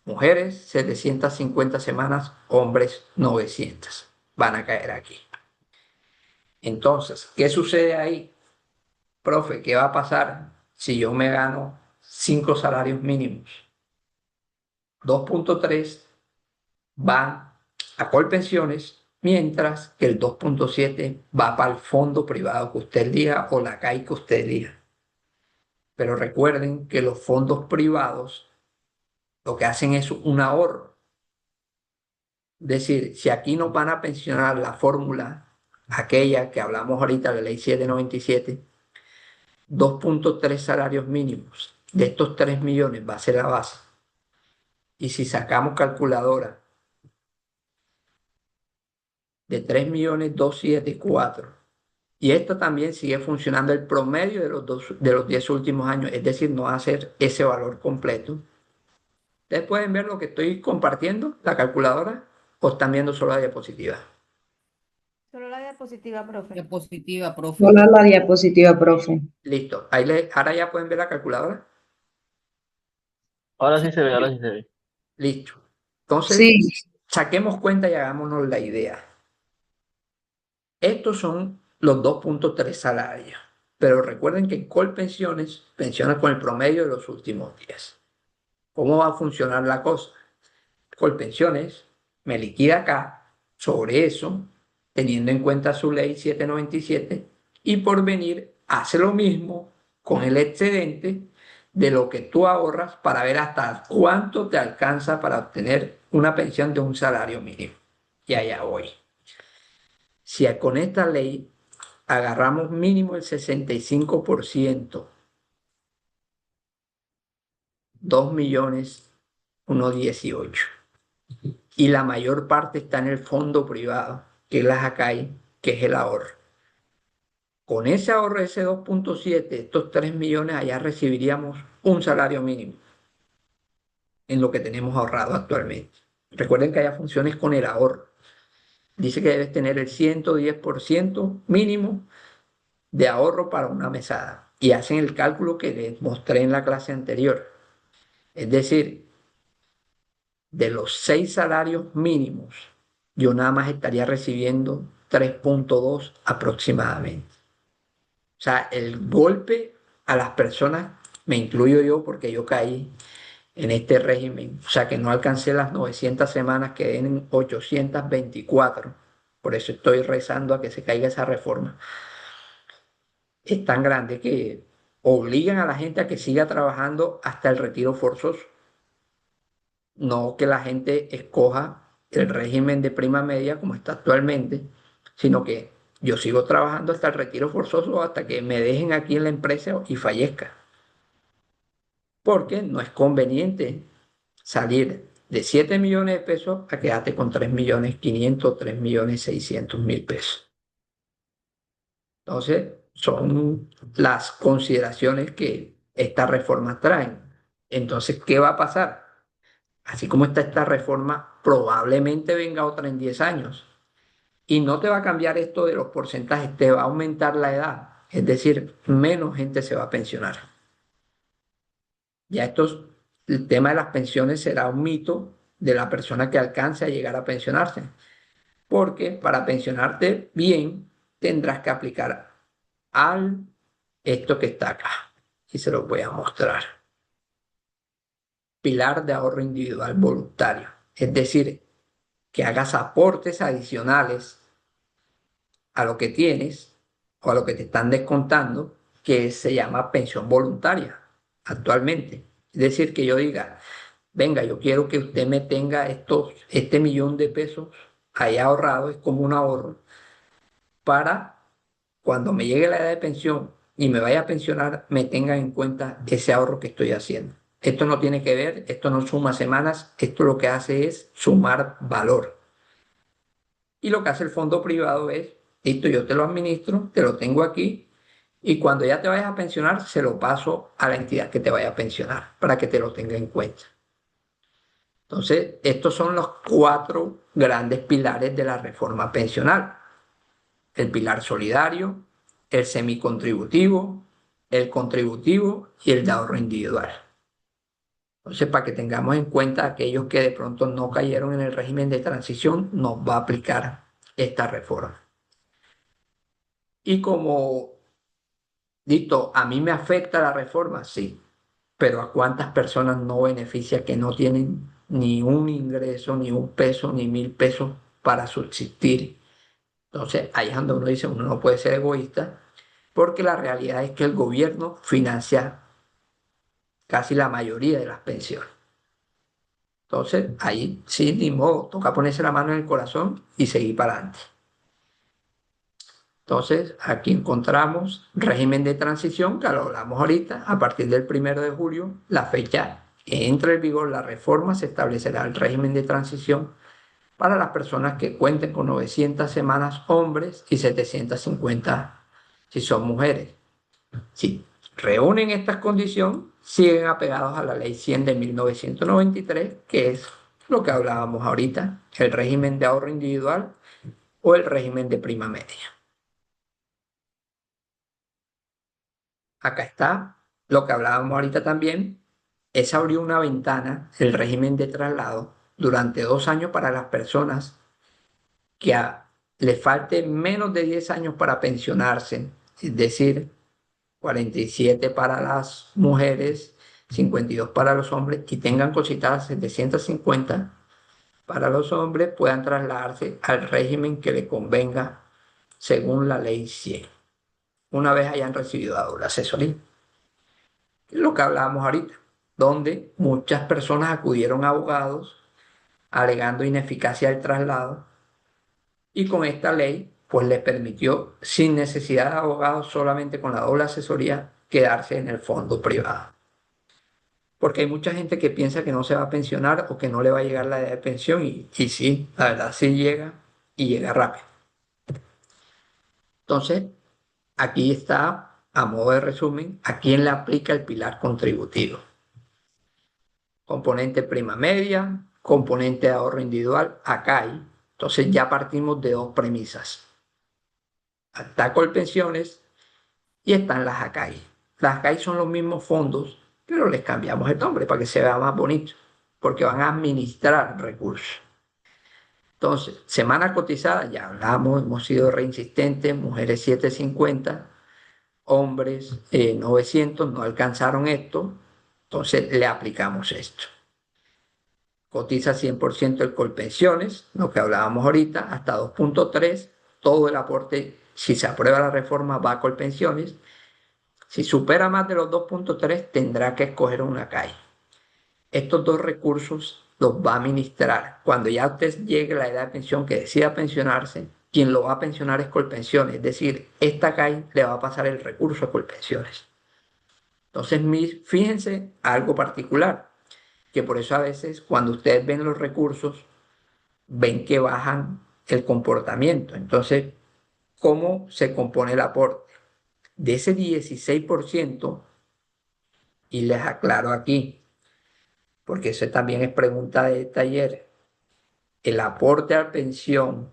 mujeres 750 semanas, hombres 900. Van a caer aquí. Entonces, ¿qué sucede ahí? Profe, ¿qué va a pasar si yo me gano 5 salarios mínimos? 2.3 va a Colpensiones, mientras que el 2.7 va para el fondo privado que usted elija o la CAI que usted elija. Pero recuerden que los fondos privados lo que hacen es un ahorro. Es decir, si aquí nos van a pensionar la fórmula, aquella que hablamos ahorita, la ley 797, 2.3 salarios mínimos de estos 3 millones va a ser la base. Y si sacamos calculadora de 3.274.000, y esto también sigue funcionando el promedio de los 10 últimos años, es decir, no va a ser ese valor completo. Ustedes pueden ver lo que estoy compartiendo, la calculadora, o están viendo solo la diapositiva. Solo la diapositiva, profe. Diapositiva, profe. Hola la diapositiva, profe. Listo. Ahora ya pueden ver la calculadora. Ahora sí se ve, ahora sí se ve. Listo. Entonces, Sí, saquemos cuenta y hagámonos la idea. Estos son los 2.3 salarios. Pero recuerden que en Colpensiones pensiona con el promedio de los últimos días. ¿Cómo va a funcionar la cosa? Colpensiones me liquida acá sobre eso, teniendo en cuenta su ley 797, y por venir hace lo mismo con el excedente de lo que tú ahorras para ver hasta cuánto te alcanza para obtener una pensión de un salario mínimo. Y allá voy. Si con esta ley agarramos mínimo el 65%, 2.118.000. y la mayor parte está en el fondo privado, que es la Jacay, que es el ahorro. Con ese ahorro, ese 2.7, estos 3 millones, allá recibiríamos un salario mínimo en lo que tenemos ahorrado actualmente. Recuerden que hay funciones con el ahorro. Dice que debes tener el 110% mínimo de ahorro para una mesada. Y hacen el cálculo que les mostré en la clase anterior. Es decir, de los 6 salarios mínimos, yo nada más estaría recibiendo 3.2 aproximadamente. O sea, el golpe a las personas, me incluyo yo porque yo caí en este régimen, o sea que no alcancé las 900 semanas, quedé en 824, por eso estoy rezando a que se caiga esa reforma. Es tan grande que obligan a la gente a que siga trabajando hasta el retiro forzoso, no que la gente escoja el régimen de prima media como está actualmente, sino que yo sigo trabajando hasta el retiro forzoso hasta que me dejen aquí en la empresa y fallezca, porque no es conveniente salir de 7 millones de pesos a quedarte con 3.500.000, 3.600.000 pesos. Entonces, son las consideraciones que esta reforma trae. Entonces, ¿qué va a pasar? Así como está esta reforma, probablemente venga otra en 10 años. Y no te va a cambiar esto de los porcentajes, te va a aumentar la edad. Es decir, menos gente se va a pensionar. Ya el tema de las pensiones será un mito de la persona que alcance a llegar a pensionarse, porque para pensionarte bien tendrás que aplicar al esto que está acá y se lo voy a mostrar. Pilar de ahorro individual voluntario, es decir, que hagas aportes adicionales a lo que tienes o a lo que te están descontando, que se llama pensión voluntaria actualmente. Es decir, que yo diga, venga, yo quiero que usted me tenga este 1.000.000 de pesos ahí ahorrado, es como un ahorro, para cuando me llegue la edad de pensión y me vaya a pensionar, me tenga en cuenta ese ahorro que estoy haciendo. Esto no tiene que ver, esto no suma semanas, esto lo que hace es sumar valor. Y lo que hace el fondo privado es, listo, yo te lo administro, te lo tengo aquí, y cuando ya te vayas a pensionar, se lo paso a la entidad que te vaya a pensionar para que te lo tenga en cuenta. Entonces, estos son los 4 grandes pilares de la reforma pensional: el pilar solidario, el semicontributivo, el contributivo y el de ahorro individual. Entonces, para que tengamos en cuenta aquellos que de pronto no cayeron en el régimen de transición, nos va a aplicar esta reforma. Y como, listo, a mí me afecta la reforma, sí, pero ¿a cuántas personas no beneficia que no tienen ni un ingreso, ni un peso, ni 1.000 pesos para subsistir? Entonces, ahí es donde uno dice, uno no puede ser egoísta, porque la realidad es que el gobierno financia casi la mayoría de las pensiones. Entonces, ahí sí, ni modo, toca ponerse la mano en el corazón y seguir para adelante. Entonces, aquí encontramos régimen de transición, que lo hablamos ahorita, a partir del 1 de julio, la fecha que entra en vigor la reforma, se establecerá el régimen de transición para las personas que cuenten con 900 semanas hombres y 750 si son mujeres. Si reúnen estas condiciones, siguen apegados a la Ley 100 de 1993, que es lo que hablábamos ahorita, el régimen de ahorro individual o el régimen de prima media. Acá está lo que hablábamos ahorita también, es abrir una ventana, el régimen de traslado, durante 2 años para las personas que le falte menos de 10 años para pensionarse, es decir, 47 para las mujeres, 52 para los hombres, y tengan cositadas 750 para los hombres, puedan trasladarse al régimen que le convenga según la ley 100, una vez hayan recibido la asesoría. Es lo que hablábamos ahorita, donde muchas personas acudieron a abogados alegando ineficacia del traslado, y con esta ley pues les permitió, sin necesidad de abogados, solamente con la doble asesoría, quedarse en el fondo privado. porque hay mucha gente que piensa que no se va a pensionar o que no le va a llegar la edad de pensión y sí, la verdad sí llega y llega rápido. Entonces, aquí está, a modo de resumen, a quién le aplica el pilar contributivo. Componente prima media, componente de ahorro individual, acá hay. Entonces ya partimos de dos premisas. Está Colpensiones y están las ACAI. Las ACAI son los mismos fondos, pero les cambiamos el nombre para que se vea más bonito, porque van a administrar recursos. Entonces, semana cotizada, ya hablamos, hemos sido reinsistentes, mujeres 750, hombres 900, no alcanzaron esto, entonces le aplicamos esto. Cotiza 100% el Colpensiones, lo que hablábamos ahorita, hasta 2.3, todo el aporte, si se aprueba la reforma, va a Colpensiones. Si supera más de los 2.3, tendrá que escoger una calle. Estos dos recursos los va a administrar. Cuando ya usted llegue a la edad de pensión que decida pensionarse, quien lo va a pensionar es Colpensiones. Es decir, esta CAI le va a pasar el recurso a Colpensiones. Entonces, fíjense algo particular, que por eso a veces cuando ustedes ven los recursos, ven que bajan el comportamiento. Entonces, ¿cómo se compone el aporte? De ese 16%, y les aclaro aquí, porque eso también es pregunta de taller, el aporte a pensión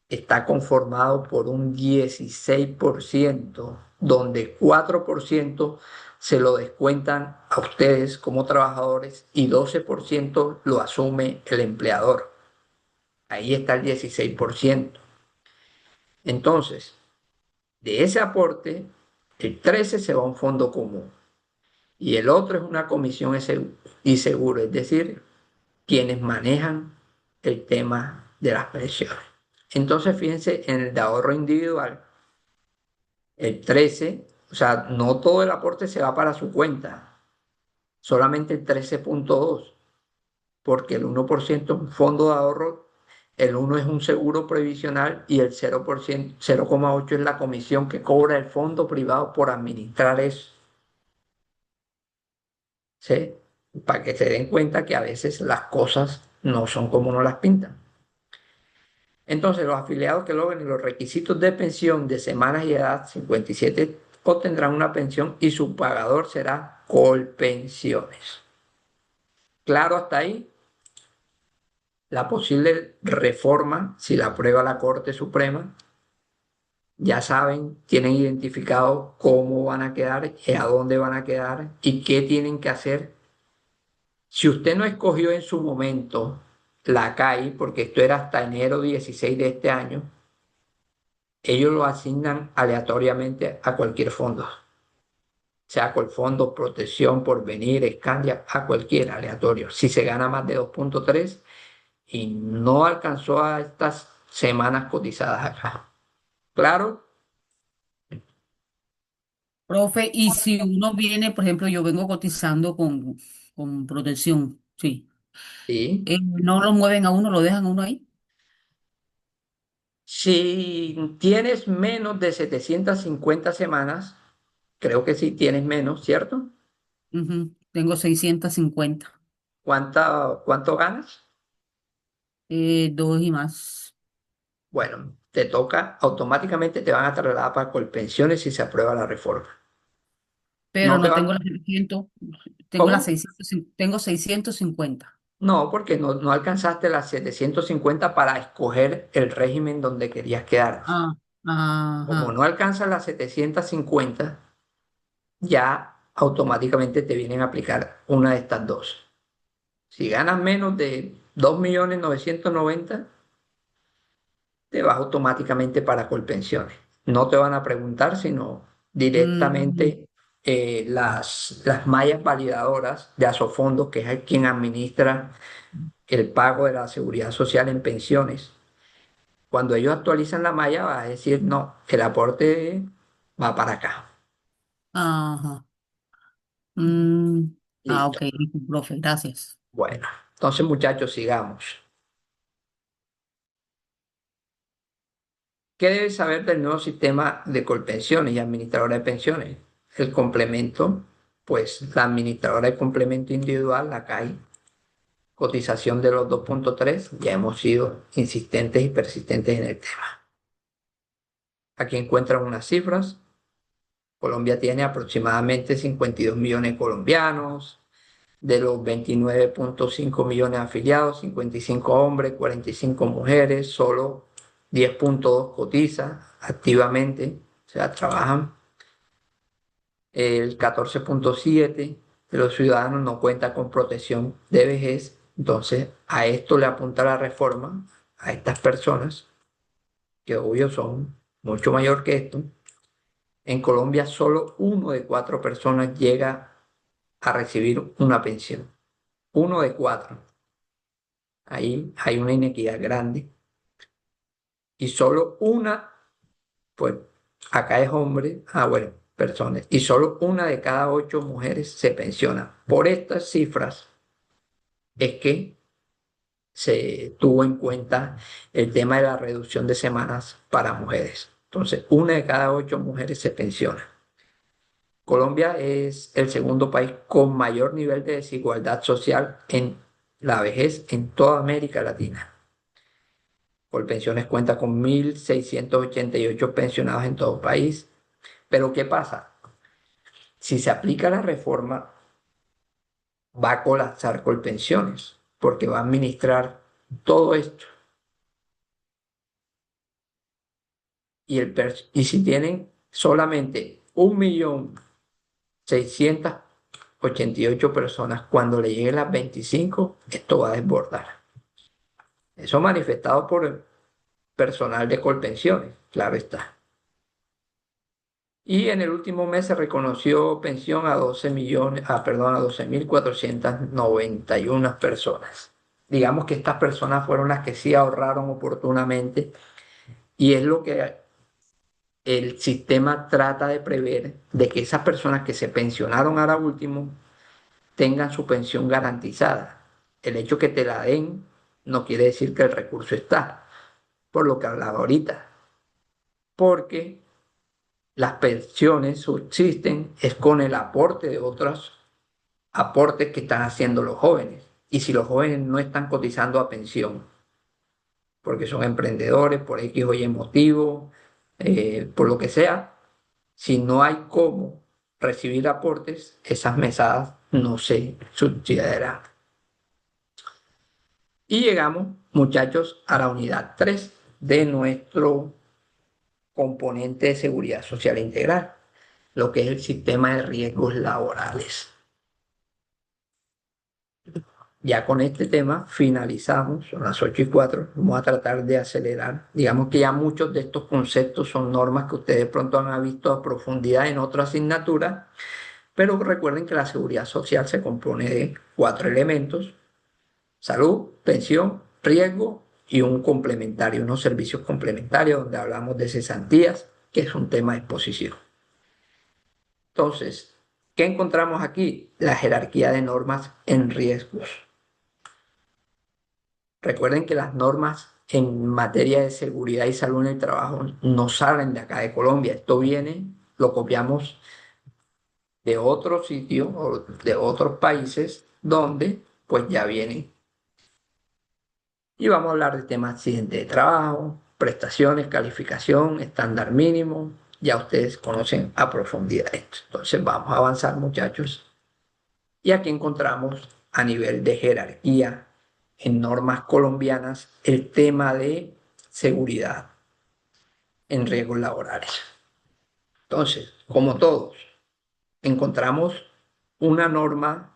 está conformado por un 16%, donde 4% se lo descuentan a ustedes como trabajadores y 12% lo asume el empleador. Ahí está el 16%. Entonces, de ese aporte, el 13% se va a un fondo común y el otro es una comisión y seguro, es decir, quienes manejan el tema de las pensiones. Entonces, fíjense, en el de ahorro individual, el 13, o sea, no todo el aporte se va para su cuenta, solamente el 13.2, porque el 1% es un fondo de ahorro, el 1 es un seguro previsional y el 0%, 0,8 es la comisión que cobra el fondo privado por administrar eso. ¿Sí? Para que se den cuenta que a veces las cosas no son como nos las pintan. Entonces, los afiliados que logren los requisitos de pensión de semanas y edad 57 obtendrán una pensión y su pagador será Colpensiones. Claro, hasta ahí la posible reforma, si la aprueba la Corte Suprema, ya saben, tienen identificado cómo van a quedar, a dónde van a quedar y qué tienen que hacer. Si usted no escogió en su momento la CAI, porque esto era hasta enero 16 de este año, ellos lo asignan aleatoriamente a cualquier fondo, sea Colfondo, Protección, Porvenir, Escandia, a cualquier aleatorio. Si se gana más de 2.3 y no alcanzó a estas semanas cotizadas acá. ¿Claro? Profe, y si uno viene, por ejemplo, yo vengo cotizando con protección, sí. Sí. ¿No lo mueven a uno, lo dejan a uno ahí? Si tienes menos de 750 semanas, creo que sí tienes menos, ¿cierto? Ujú. Tengo 650, ¿Cuánto ganas? dos y más. Bueno, te toca, automáticamente te van a trasladar para Colpensiones si se aprueba la reforma. Pero No te no tengo van, las 600, ¿cómo? tengo 650. No, porque no alcanzaste las 750 para escoger el régimen donde querías quedar. Ah, Como ajá. no alcanzas las 750, ya automáticamente te vienen a aplicar una de estas dos. Si ganas menos de 2.990.000, te vas automáticamente para Colpensiones. No te van a preguntar, sino Mm, directamente las mallas validadoras de Asofondos, que es quien administra el pago de la seguridad social en pensiones. Cuando ellos actualizan la malla, va a decir, no, el aporte va para acá. ajá. Mm, Listo. ok, profe, gracias. Bueno, entonces muchachos, sigamos. ¿Qué debes saber del nuevo sistema de Colpensiones y administradora de pensiones? El complemento pues la administradora de complemento individual, la CAI, cotización de los 2.3, ya hemos sido insistentes y persistentes en el tema. Aquí encuentran unas cifras. Colombia tiene aproximadamente 52 millones de colombianos. De los 29.5 millones afiliados, 55 hombres, 45 mujeres, solo 10.2 cotiza activamente, o sea, trabajan. El 14.7 de los ciudadanos no cuenta con protección de vejez. Entonces, a esto le apunta la reforma, a estas personas, que obvio son mucho mayor que esto. En Colombia, solo 1 de 4 personas llega a recibir una pensión. 1 de 4. Ahí hay una inequidad grande. Y solo una, pues acá es hombre, bueno, personas. Y solo 1 de cada 8 mujeres se pensiona. Por estas cifras es que se tuvo en cuenta el tema de la reducción de semanas para mujeres. Entonces, 1 de cada 8 mujeres se pensiona. Colombia es el segundo país con mayor nivel de desigualdad social en la vejez en toda América Latina. Colpensiones cuenta con 1.688 pensionados en todo el país. Pero ¿qué pasa? Si se aplica la reforma, va a colapsar Colpensiones, porque va a administrar todo esto. Y si tienen solamente 1.688.000 personas, cuando le lleguen las 25, esto va a desbordar. Eso manifestado por el personal de Colpensiones, claro está. Y en el último mes se reconoció pensión a 12.491 personas. Digamos que estas personas fueron las que sí ahorraron oportunamente, y es lo que el sistema trata de prever, de que esas personas que se pensionaron ahora último tengan su pensión garantizada. El hecho que te la den no quiere decir que el recurso está, por lo que hablaba ahorita, porque las pensiones subsisten es con el aporte de otros aportes que están haciendo los jóvenes. Y si los jóvenes no están cotizando a pensión, porque son emprendedores, por X o Y motivo, por lo que sea, si no hay cómo recibir aportes, esas mesadas no se subsidiarán. Y llegamos, muchachos, a la unidad 3 de nuestro componente de seguridad social integral, lo que es el sistema de riesgos laborales. Ya con este tema finalizamos, son las 8:04, vamos a tratar de acelerar. Digamos que ya muchos de estos conceptos son normas que ustedes de pronto han visto a profundidad en otra asignatura, pero recuerden que la seguridad social se compone de 4 elementos: salud, pensión, riesgo y un complementario, unos servicios complementarios donde hablamos de cesantías, que es un tema de exposición. Entonces, ¿qué encontramos aquí? La jerarquía de normas en riesgos. Recuerden que las normas en materia de seguridad y salud en el trabajo no salen de acá de Colombia. Esto viene, lo copiamos de otros sitios o de otros países donde pues ya vienen. Y vamos a hablar del tema accidente de trabajo, prestaciones, calificación, estándar mínimo. Ya ustedes conocen a profundidad esto. Entonces vamos a avanzar, muchachos. Y aquí encontramos a nivel de jerarquía en normas colombianas el tema de seguridad en riesgos laborales. Entonces, como todos, encontramos una norma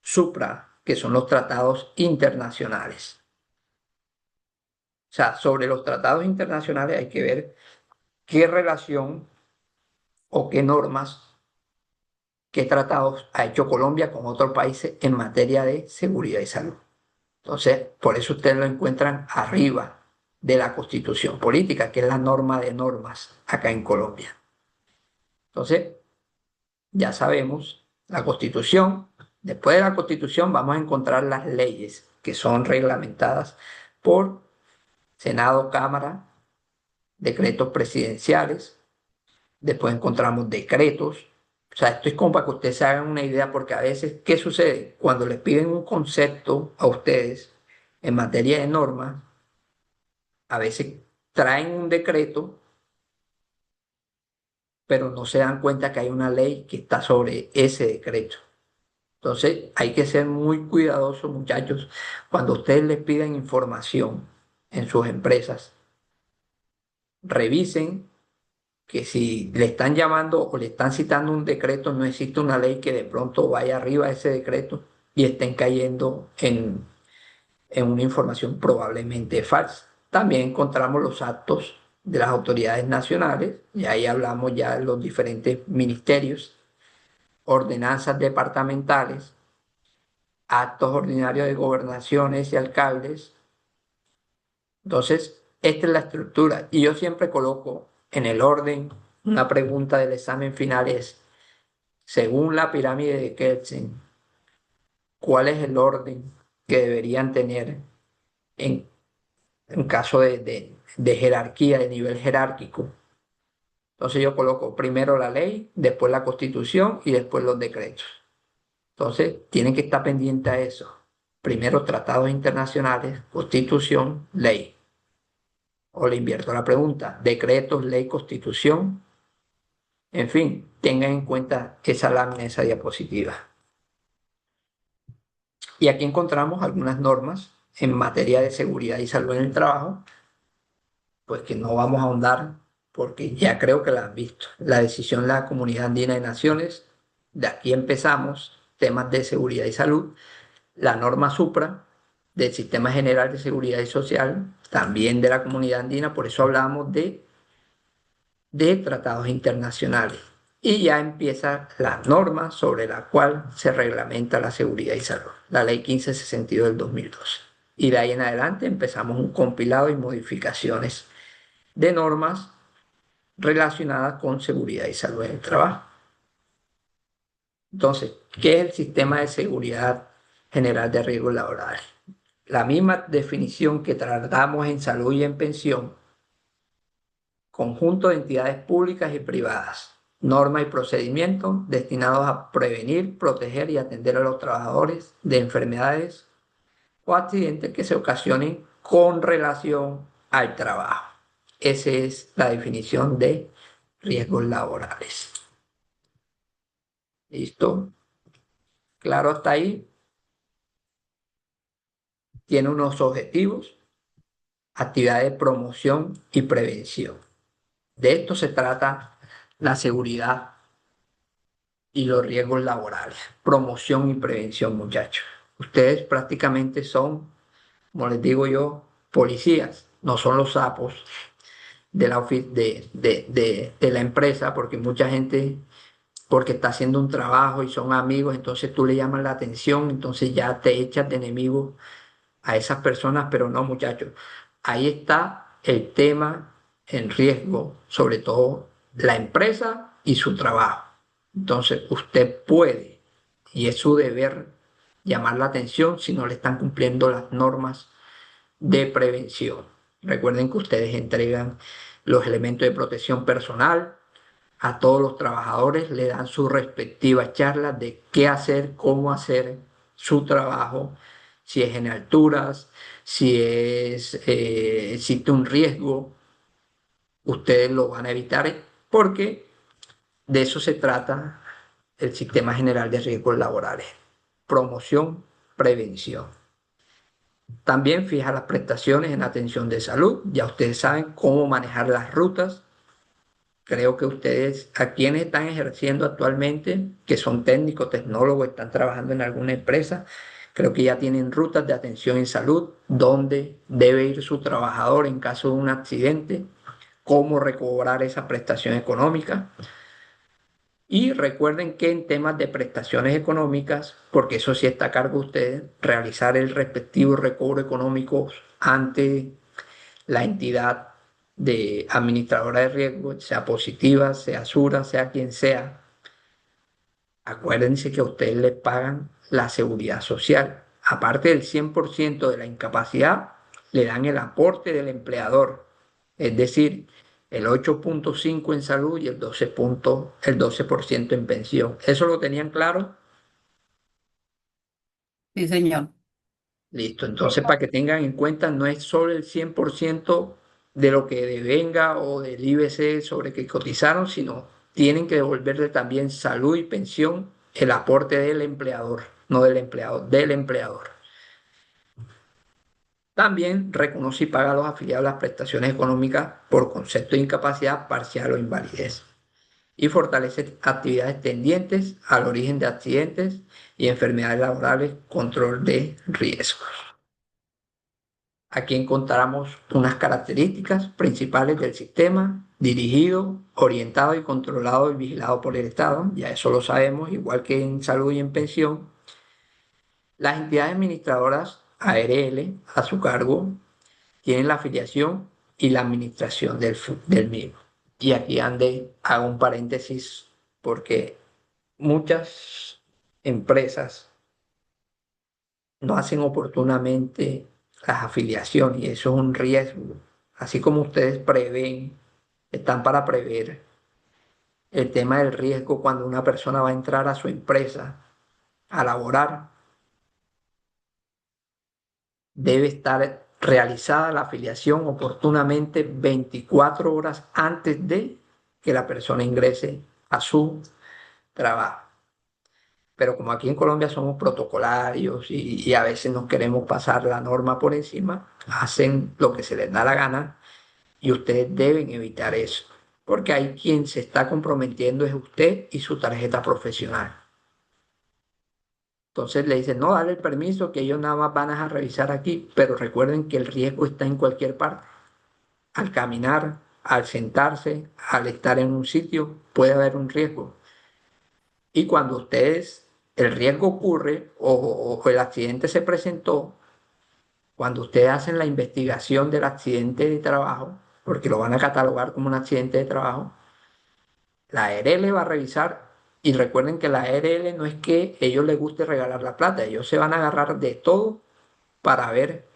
supra, que son los tratados internacionales. O sea, sobre los tratados internacionales hay que ver qué relación o qué normas, qué tratados ha hecho Colombia con otros países en materia de seguridad y salud. Entonces, por eso ustedes lo encuentran arriba de la Constitución Política, que es la norma de normas acá en Colombia. Entonces, ya sabemos, la Constitución, después de la Constitución vamos a encontrar las leyes que son reglamentadas por Senado, Cámara, decretos presidenciales, después encontramos decretos, O sea, esto es como para que ustedes se hagan una idea, porque a veces, ¿qué sucede? Cuando les piden un concepto a ustedes en materia de normas, a veces traen un decreto, pero no se dan cuenta que hay una ley que está sobre ese decreto. Entonces, hay que ser muy cuidadosos, muchachos, cuando ustedes les pidan información en sus empresas. Revisen que si le están llamando o le están citando un decreto, no existe una ley que de pronto vaya arriba de ese decreto y estén cayendo en una información probablemente falsa. También encontramos los actos de las autoridades nacionales, y ahí hablamos ya de los diferentes ministerios, ordenanzas departamentales, actos ordinarios de gobernaciones y alcaldes. Entonces, esta es la estructura. Y yo siempre coloco en el orden, una pregunta del examen final es, según la pirámide de Kelsen, ¿cuál es el orden que deberían tener en, en caso de jerarquía, de nivel jerárquico? Entonces yo coloco primero la ley, después la constitución y después los decretos. Entonces tienen que estar pendientes a eso. Primero tratados internacionales, constitución, ley. O le invierto la pregunta, decretos, ley, constitución. En fin, tengan en cuenta esa lámina, esa diapositiva. Y aquí encontramos algunas normas en materia de seguridad y salud en el trabajo, pues que no vamos a ahondar porque ya creo que la han visto. La decisión de la Comunidad Andina de Naciones, de aquí empezamos, temas de seguridad y salud, la norma supra del Sistema General de Seguridad y Social, también de la Comunidad Andina, por eso hablamos de tratados internacionales. Y ya empieza la norma sobre la cual se reglamenta la seguridad y salud, la Ley 1562 del 2012. Y de ahí en adelante empezamos un compilado y modificaciones de normas relacionadas con seguridad y salud en el trabajo. Entonces, ¿qué es el sistema de seguridad general de riesgos laborales? La misma definición que tratamos en salud y en pensión, conjunto de entidades públicas y privadas, normas y procedimientos destinados a prevenir, proteger y atender a los trabajadores de enfermedades o accidentes que se ocasionen con relación al trabajo. Esa es la definición de riesgos laborales. ¿Listo? Claro, hasta ahí. Tiene unos objetivos, actividades de promoción y prevención. De esto se trata la seguridad y los riesgos laborales. Promoción y prevención, muchachos. Ustedes prácticamente son, como les digo yo, policías, no son los sapos de la empresa, porque mucha gente, porque está haciendo un trabajo y son amigos, entonces tú le llamas la atención, entonces ya te echas de enemigo a esas personas, pero no, muchachos. Ahí está el tema en riesgo, sobre todo la empresa y su trabajo. Entonces, usted puede, y es su deber, llamar la atención si no le están cumpliendo las normas de prevención. Recuerden que ustedes entregan los elementos de protección personal a todos los trabajadores, le dan sus respectivas charlas de qué hacer, cómo hacer su trabajo, si es en alturas, si existe un riesgo, ustedes lo van a evitar porque de eso se trata el Sistema General de Riesgos Laborales. Promoción, prevención. También fija las prestaciones en atención de salud. Ya ustedes saben cómo manejar las rutas. Creo que ustedes, a quienes están ejerciendo actualmente, que son técnicos, tecnólogos, están trabajando en alguna empresa, creo que ya tienen rutas de atención en salud, dónde debe ir su trabajador en caso de un accidente, cómo recobrar esa prestación económica. Y recuerden que en temas de prestaciones económicas, porque eso sí está a cargo de ustedes, realizar el respectivo recobro económico ante la entidad de administradora de riesgo, sea Positiva, sea Sura, sea quien sea. Acuérdense que a ustedes les pagan la seguridad social. Aparte del 100% de la incapacidad, le dan el aporte del empleador. Es decir, el 8.5% en salud y el 12% en pensión. ¿Eso lo tenían claro? Sí, señor. Listo. Entonces, para que tengan en cuenta, no es solo el 100% de lo que devenga o del IBC sobre que cotizaron, sino tienen que devolverle también salud y pensión el aporte del empleador, no del empleado, del empleador. También reconoce y paga a los afiliados las prestaciones económicas por concepto de incapacidad parcial o invalidez y fortalece actividades tendientes al origen de accidentes y enfermedades laborales, control de riesgos. Aquí encontramos unas características principales del sistema dirigido, orientado y controlado y vigilado por el Estado. Ya eso lo sabemos, igual que en salud y en pensión. Las entidades administradoras ARL a su cargo tienen la afiliación y la administración del mismo. Y aquí hago un paréntesis porque muchas empresas no hacen oportunamente las afiliaciones y eso es un riesgo. Así como ustedes prevén, están para prever el tema del riesgo cuando una persona va a entrar a su empresa a laborar, debe estar realizada la afiliación oportunamente 24 horas antes de que la persona ingrese a su trabajo. Pero como aquí en Colombia somos protocolarios y a veces nos queremos pasar la norma por encima, hacen lo que se les da la gana y ustedes deben evitar eso, porque hay quien se está comprometiendo es usted y su tarjeta profesional. Entonces le dicen, no, dale el permiso, que ellos nada más van a revisar aquí, pero recuerden que el riesgo está en cualquier parte. Al caminar, al sentarse, al estar en un sitio, puede haber un riesgo. Y cuando el riesgo ocurre o el accidente se presentó, cuando ustedes hacen la investigación del accidente de trabajo, porque lo van a catalogar como un accidente de trabajo, la ARL va a revisar y recuerden que la ARL no es que a ellos les guste regalar la plata, ellos se van a agarrar de todo para ver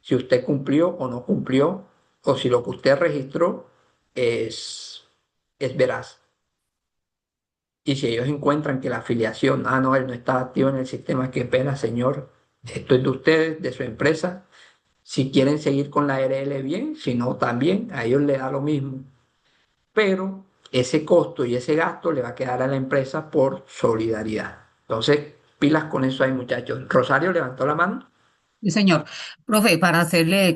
si usted cumplió o no cumplió o si lo que usted registró es veraz. Y si ellos encuentran que la afiliación, no, él no está activo en el sistema, qué pena, señor, esto es de ustedes, de su empresa. Si quieren seguir con la ARL, bien, si no, también, a ellos les da lo mismo. Pero ese costo y ese gasto le va a quedar a la empresa por solidaridad. Entonces, pilas con eso ahí, muchachos. Rosario levantó la mano. Sí, señor. Profe, para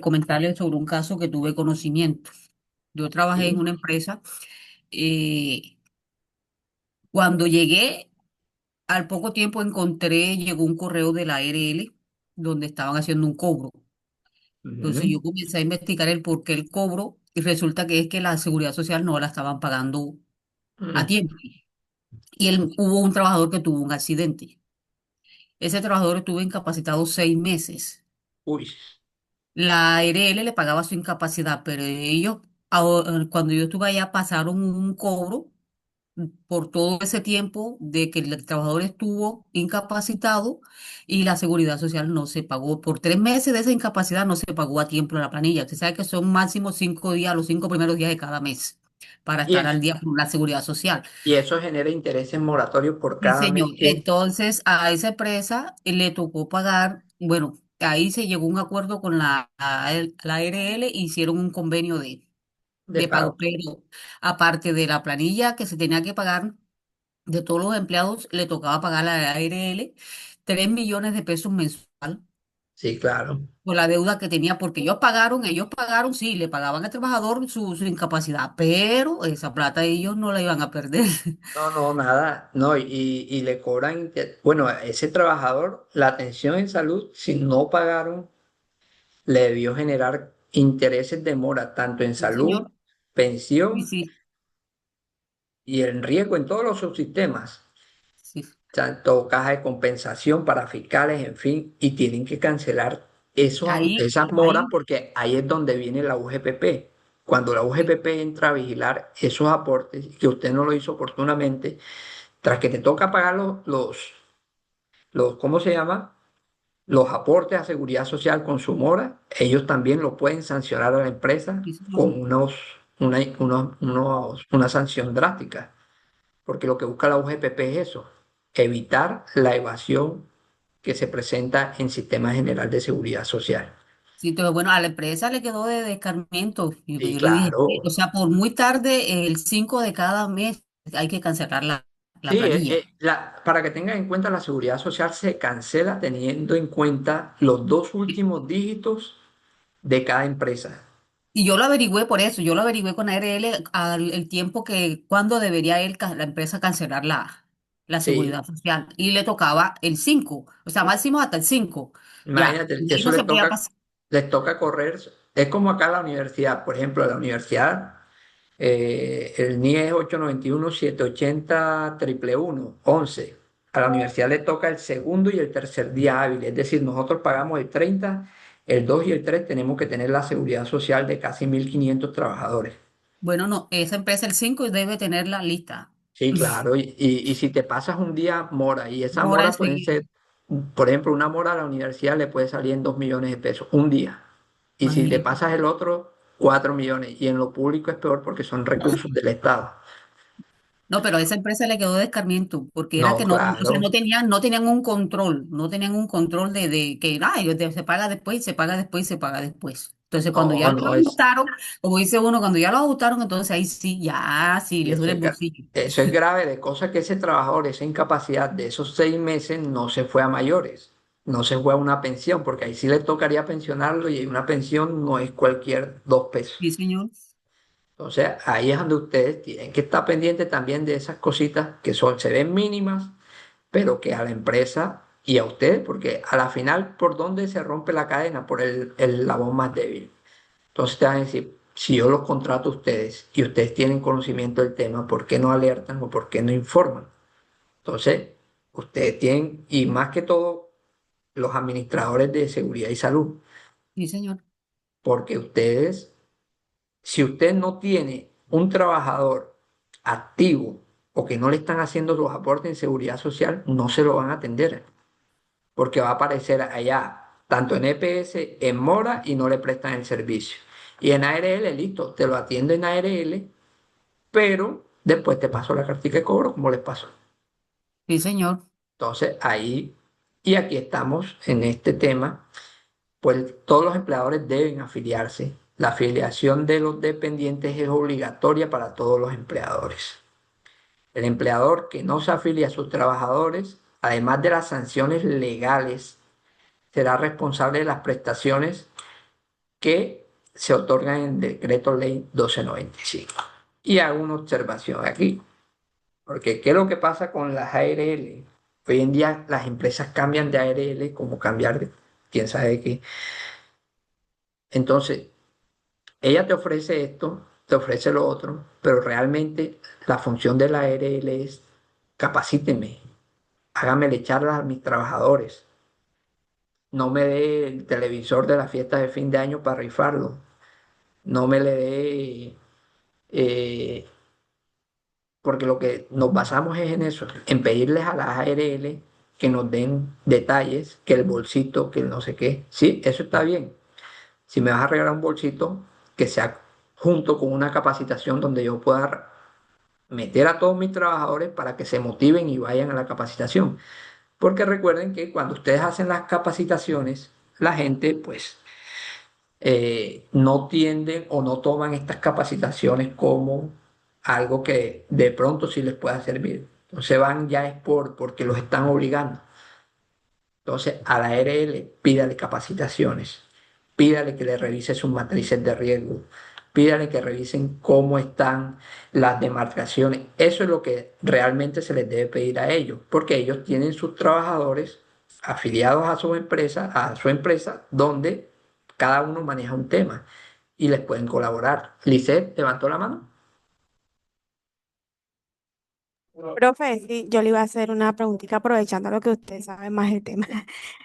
comentarle sobre un caso que tuve conocimiento. Yo trabajé en Sí. una empresa. eh, Cuando llegué, al poco tiempo llegó un correo de la ARL donde estaban haciendo un cobro. Entonces Ujú. yo comencé a investigar el por qué el cobro y resulta que es que la seguridad social no la estaban pagando a Mm. tiempo. Y hubo un trabajador que tuvo un accidente. Ese trabajador estuvo incapacitado 6 meses. Uy, La ARL le pagaba su incapacidad, pero ellos, cuando yo estuve allá, pasaron un cobro por todo ese tiempo de que el trabajador estuvo incapacitado y la seguridad social no se pagó. Por 3 meses de esa incapacidad no se pagó a tiempo la planilla. Usted sabe que son máximo 5 días, los 5 primeros días de cada mes, para y estar eso, al día con la seguridad social. y eso genera intereses moratorios por Sí, cada mes señor. que... Entonces, a esa empresa le tocó pagar, bueno, ahí se llegó a un acuerdo con la ARL, hicieron un convenio de de pago, pago. pero aparte de la planilla que se tenía que pagar de todos los empleados, le tocaba pagar a la ARL 3 millones de pesos mensual Sí, claro. por la deuda que tenía, porque ellos pagaron, sí, le pagaban al trabajador su incapacidad, pero esa plata ellos no la iban a perder. No, no, nada. No, y le cobran, bueno, a ese trabajador, la atención en salud, si no pagaron, le debió generar intereses de mora, tanto en Sí, salud, señor. Sí, pensión sí, y en riesgo en todos los subsistemas. sí. Tanto caja de compensación para fiscales, en fin, y tienen que cancelar esas moras Ahí, porque ahí es donde viene la UGPP. Cuando la UGPP entra a vigilar esos aportes que usted no lo hizo oportunamente, tras que te toca pagar ¿cómo se llama? Los aportes a seguridad social con su mora, ellos también lo pueden sancionar a la empresa sí, señor. con una sanción drástica, porque lo que busca la UGPP es eso, evitar la evasión que se presenta en Sistema General de Seguridad Social. Sí, pero bueno, a la empresa le quedó de escarmiento. Y Sí, yo le dije, claro. o sea, por muy tarde, el 5 de cada mes hay que cancelar la Sí, planilla. para que tengan en cuenta, la seguridad social se cancela teniendo en cuenta los dos últimos dígitos de cada empresa. Y yo lo averigüé por eso, yo lo averigüé con ARL el tiempo que, cuándo debería la empresa cancelar la Sí, seguridad social. Y le tocaba el 5, o sea, máximo hasta el 5. Ya, imagínate, y ahí eso no se podía pasar. les toca correr. Es como acá en la universidad, por ejemplo, en la universidad, el NIE es 891-780-111. A la universidad le toca el segundo y el tercer día hábil, es decir, nosotros pagamos el 30, el 2 y el 3 tenemos que tener la seguridad social de casi 1.500 trabajadores. Bueno, no, esa empresa el 5 debe tenerla lista. Sí, claro, y si te pasas un día mora, y esa Ahora mora pueden enseguida, ser, por ejemplo, una mora a la universidad le puede salir en 2 millones de pesos un día. Y si te imagínate. pasas el otro, 4 millones. Y en lo público es peor porque son recursos del Estado. No, pero a esa empresa le quedó de escarmiento, porque era No, que no, o sea, claro. no tenían un control, no tenían un control de que se paga después, se paga después, se paga después. Entonces, cuando No, ya lo no es. ajustaron, como dice uno, cuando ya lo ajustaron, entonces ahí sí, ya sí, Y les duele el bolsillo. eso es grave, de cosas que ese trabajador, esa incapacidad de esos 6 meses no se fue a mayores, no se fue a una pensión, porque ahí sí le tocaría pensionarlo y una pensión no es cualquier 2 pesos. Sí, señor. Entonces ahí es donde ustedes tienen que estar pendientes también de esas cositas que son, se ven mínimas, pero que a la empresa y a ustedes, porque a la final, ¿por dónde se rompe la cadena? Por el eslabón más débil. Entonces te van a decir, si yo los contrato a ustedes y ustedes tienen conocimiento del tema, ¿por qué no alertan o por qué no informan? Entonces, ustedes tienen, y más que todo, los administradores de seguridad y salud, Sí, señor. porque ustedes, si usted no tiene un trabajador activo o que no le están haciendo los aportes en seguridad social, no se lo van a atender, porque va a aparecer allá, tanto en EPS, en mora y no le prestan el servicio. Y en ARL, listo, te lo atiendo en ARL, pero después te paso la cartica de cobro como les pasó. Sí, señor. Entonces ahí, y aquí estamos en este tema, pues todos los empleadores deben afiliarse. La afiliación de los dependientes es obligatoria para todos los empleadores. El empleador que no se afilia a sus trabajadores, además de las sanciones legales, será responsable de las prestaciones que se otorgan en el Decreto Ley 1295. Y hago una observación aquí, porque ¿qué es lo que pasa con las ARL? Hoy en día las empresas cambian de ARL como cambiar de quién sabe qué. Entonces, ella te ofrece esto, te ofrece lo otro, pero realmente la función de la ARL es capacíteme, hágame charlas a mis trabajadores, no me dé el televisor de la fiesta de fin de año para rifarlo, no me le dé, eh, porque lo que nos basamos es en eso, en pedirles a las ARL que nos den detalles, que el bolsito, que el no sé qué. Sí, eso está bien. Si me vas a regalar un bolsito, que sea junto con una capacitación donde yo pueda meter a todos mis trabajadores para que se motiven y vayan a la capacitación. Porque recuerden que cuando ustedes hacen las capacitaciones, la gente pues no tienden o no toman estas capacitaciones como algo que de pronto sí les pueda servir. Entonces van ya es porque los están obligando. Entonces a la ARL pídale capacitaciones, pídale que le revise sus matrices de riesgo, pídale que revisen cómo están las demarcaciones. Eso es lo que realmente se les debe pedir a ellos, porque ellos tienen sus trabajadores afiliados a su empresa, donde cada uno maneja un tema y les pueden colaborar. Lisette levantó la mano. Profe, sí, yo le iba a hacer una preguntita aprovechando lo que usted sabe más del tema.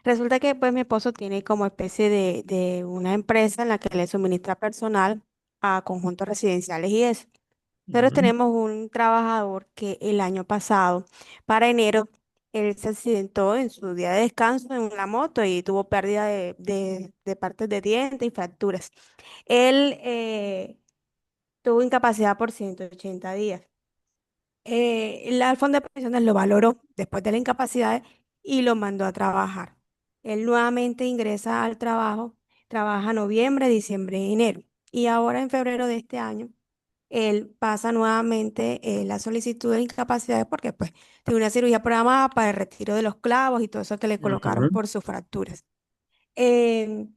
Resulta que pues mi esposo tiene como especie de una empresa en la que le suministra personal a conjuntos residenciales y eso. Nosotros Ujú. tenemos un trabajador que el año pasado, para enero, él se accidentó en su día de descanso en la moto y tuvo pérdida de partes de dientes y fracturas. Él tuvo incapacidad por 180 días. El fondo de pensiones lo valoró después de la incapacidad y lo mandó a trabajar. Él nuevamente ingresa al trabajo, trabaja noviembre, diciembre y enero. Y ahora en febrero de este año, él pasa nuevamente la solicitud de incapacidad porque pues tiene una cirugía programada para el retiro de los clavos y todo eso que le colocaron Ujú. por sus fracturas. Eh,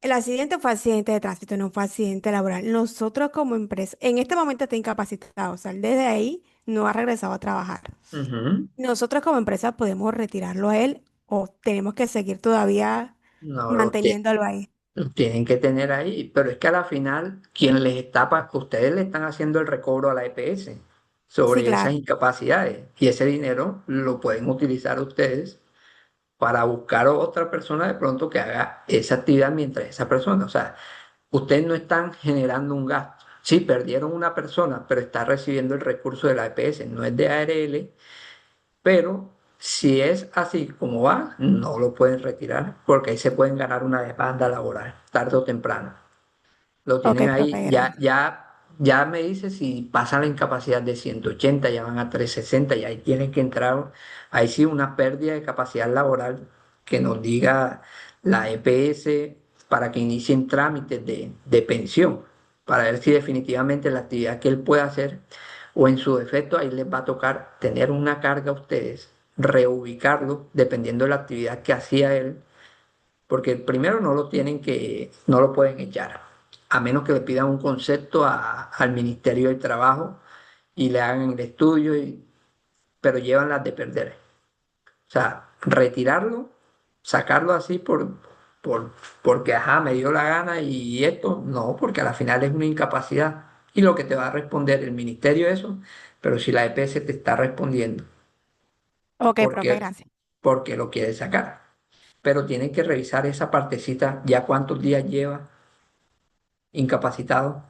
el accidente fue accidente de tránsito, no fue accidente laboral. Nosotros como empresa, en este momento está incapacitado, o sea, él desde ahí no ha regresado a trabajar. Ujú. Nosotros como empresa podemos retirarlo a él o tenemos que seguir todavía No manteniéndolo ahí. lo tienen que tener ahí, pero es que a la final, quien les está, ustedes le están haciendo el recobro a la EPS Sí, sobre esas claro. incapacidades y ese dinero lo pueden utilizar ustedes para buscar a otra persona de pronto que haga esa actividad mientras esa persona, o sea, ustedes no están generando un gasto. Sí, perdieron una persona, pero está recibiendo el recurso de la EPS, no es de ARL, pero si es así como va, no lo pueden retirar porque ahí se pueden ganar una demanda laboral, tarde o temprano. Lo Ok, tienen ahí, profe, gracias. ya me dice si pasan la incapacidad de 180 ya van a 360 y ahí tienen que entrar, ahí sí una pérdida de capacidad laboral que nos diga la EPS para que inicien trámites de pensión, para ver si definitivamente la actividad que él puede hacer o en su defecto ahí les va a tocar tener una carga a ustedes, reubicarlo dependiendo de la actividad que hacía él porque primero no lo pueden echar, a menos que le pidan un concepto al Ministerio del Trabajo y le hagan el estudio, pero llevan las de perder. O sea, retirarlo, sacarlo así porque, ajá, me dio la gana y esto, no, porque a la final es una incapacidad. Y lo que te va a responder el ministerio eso, pero si la EPS te está respondiendo, Ok, profe, porque, gracias. porque lo quiere sacar. Pero tienen que revisar esa partecita, ya cuántos días lleva incapacitado,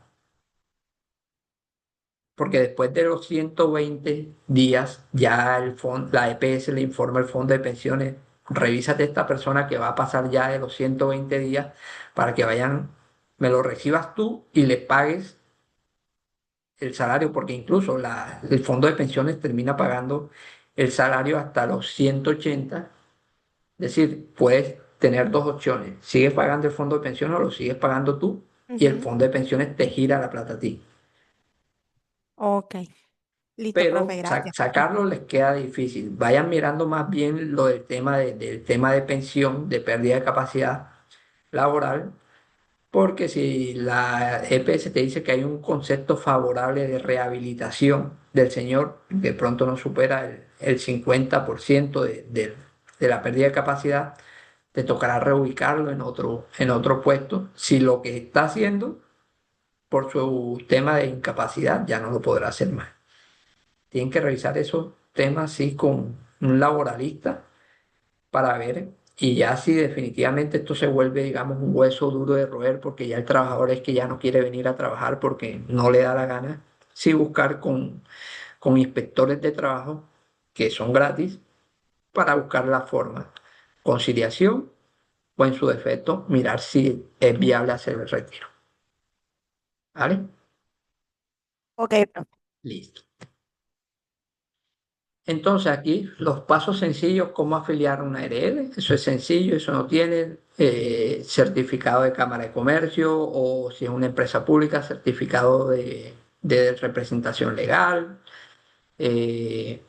porque después de los 120 días ya la EPS le informa al fondo de pensiones, revísate esta persona que va a pasar ya de los 120 días para que vayan, me lo recibas tú y le pagues el salario, porque incluso el fondo de pensiones termina pagando el salario hasta los 180. Es decir, puedes tener dos opciones. Sigues pagando el fondo de pensiones o lo sigues pagando tú y el Ujú. fondo de pensiones te gira la plata a ti. Ok, listo, profe, Pero gracias. sacarlo les queda difícil. Vayan mirando más bien lo del tema de pensión, de pérdida de capacidad laboral, porque si la EPS te dice que hay un concepto favorable de rehabilitación del señor, de pronto no supera el 50% de la pérdida de capacidad, te tocará reubicarlo en otro puesto. Si lo que está haciendo por su tema de incapacidad ya no lo podrá hacer más. Tienen que revisar esos temas sí con un laboralista para ver y ya si definitivamente esto se vuelve, digamos, un hueso duro de roer porque ya el trabajador es que ya no quiere venir a trabajar porque no le da la gana, sí buscar con inspectores de trabajo que son gratis para buscar la forma, conciliación o en su defecto mirar si es viable hacer el retiro. ¿Vale? Ok, profe. Listo. Entonces aquí los pasos sencillos, cómo afiliar a una ARL, eso es sencillo, eso no tiene certificado de Cámara de Comercio o si es una empresa pública, certificado de representación legal, eh,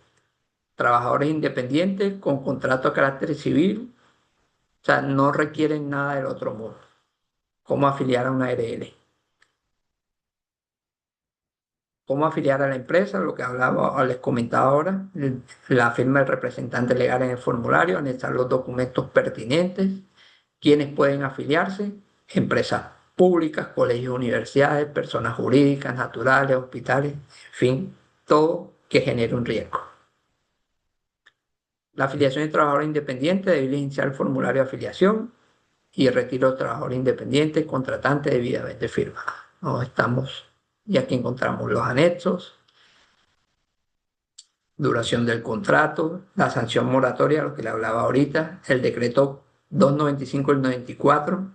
trabajadores independientes con contrato a carácter civil, o sea, no requieren nada del otro mundo. ¿Cómo afiliar a una ARL? ¿Cómo afiliar a la empresa? Lo que hablaba o les comentaba ahora, la firma del representante legal en el formulario, anexar los documentos pertinentes, quienes pueden afiliarse, empresas públicas, colegios, universidades, personas jurídicas, naturales, hospitales, en fin, todo que genere un riesgo. La afiliación de trabajador independiente debe iniciar el formulario de afiliación y el retiro de trabajador independiente, contratante debidamente firmado. No estamos, y aquí encontramos los anexos, duración del contrato, la sanción moratoria, lo que le hablaba ahorita, el decreto 295 del 94,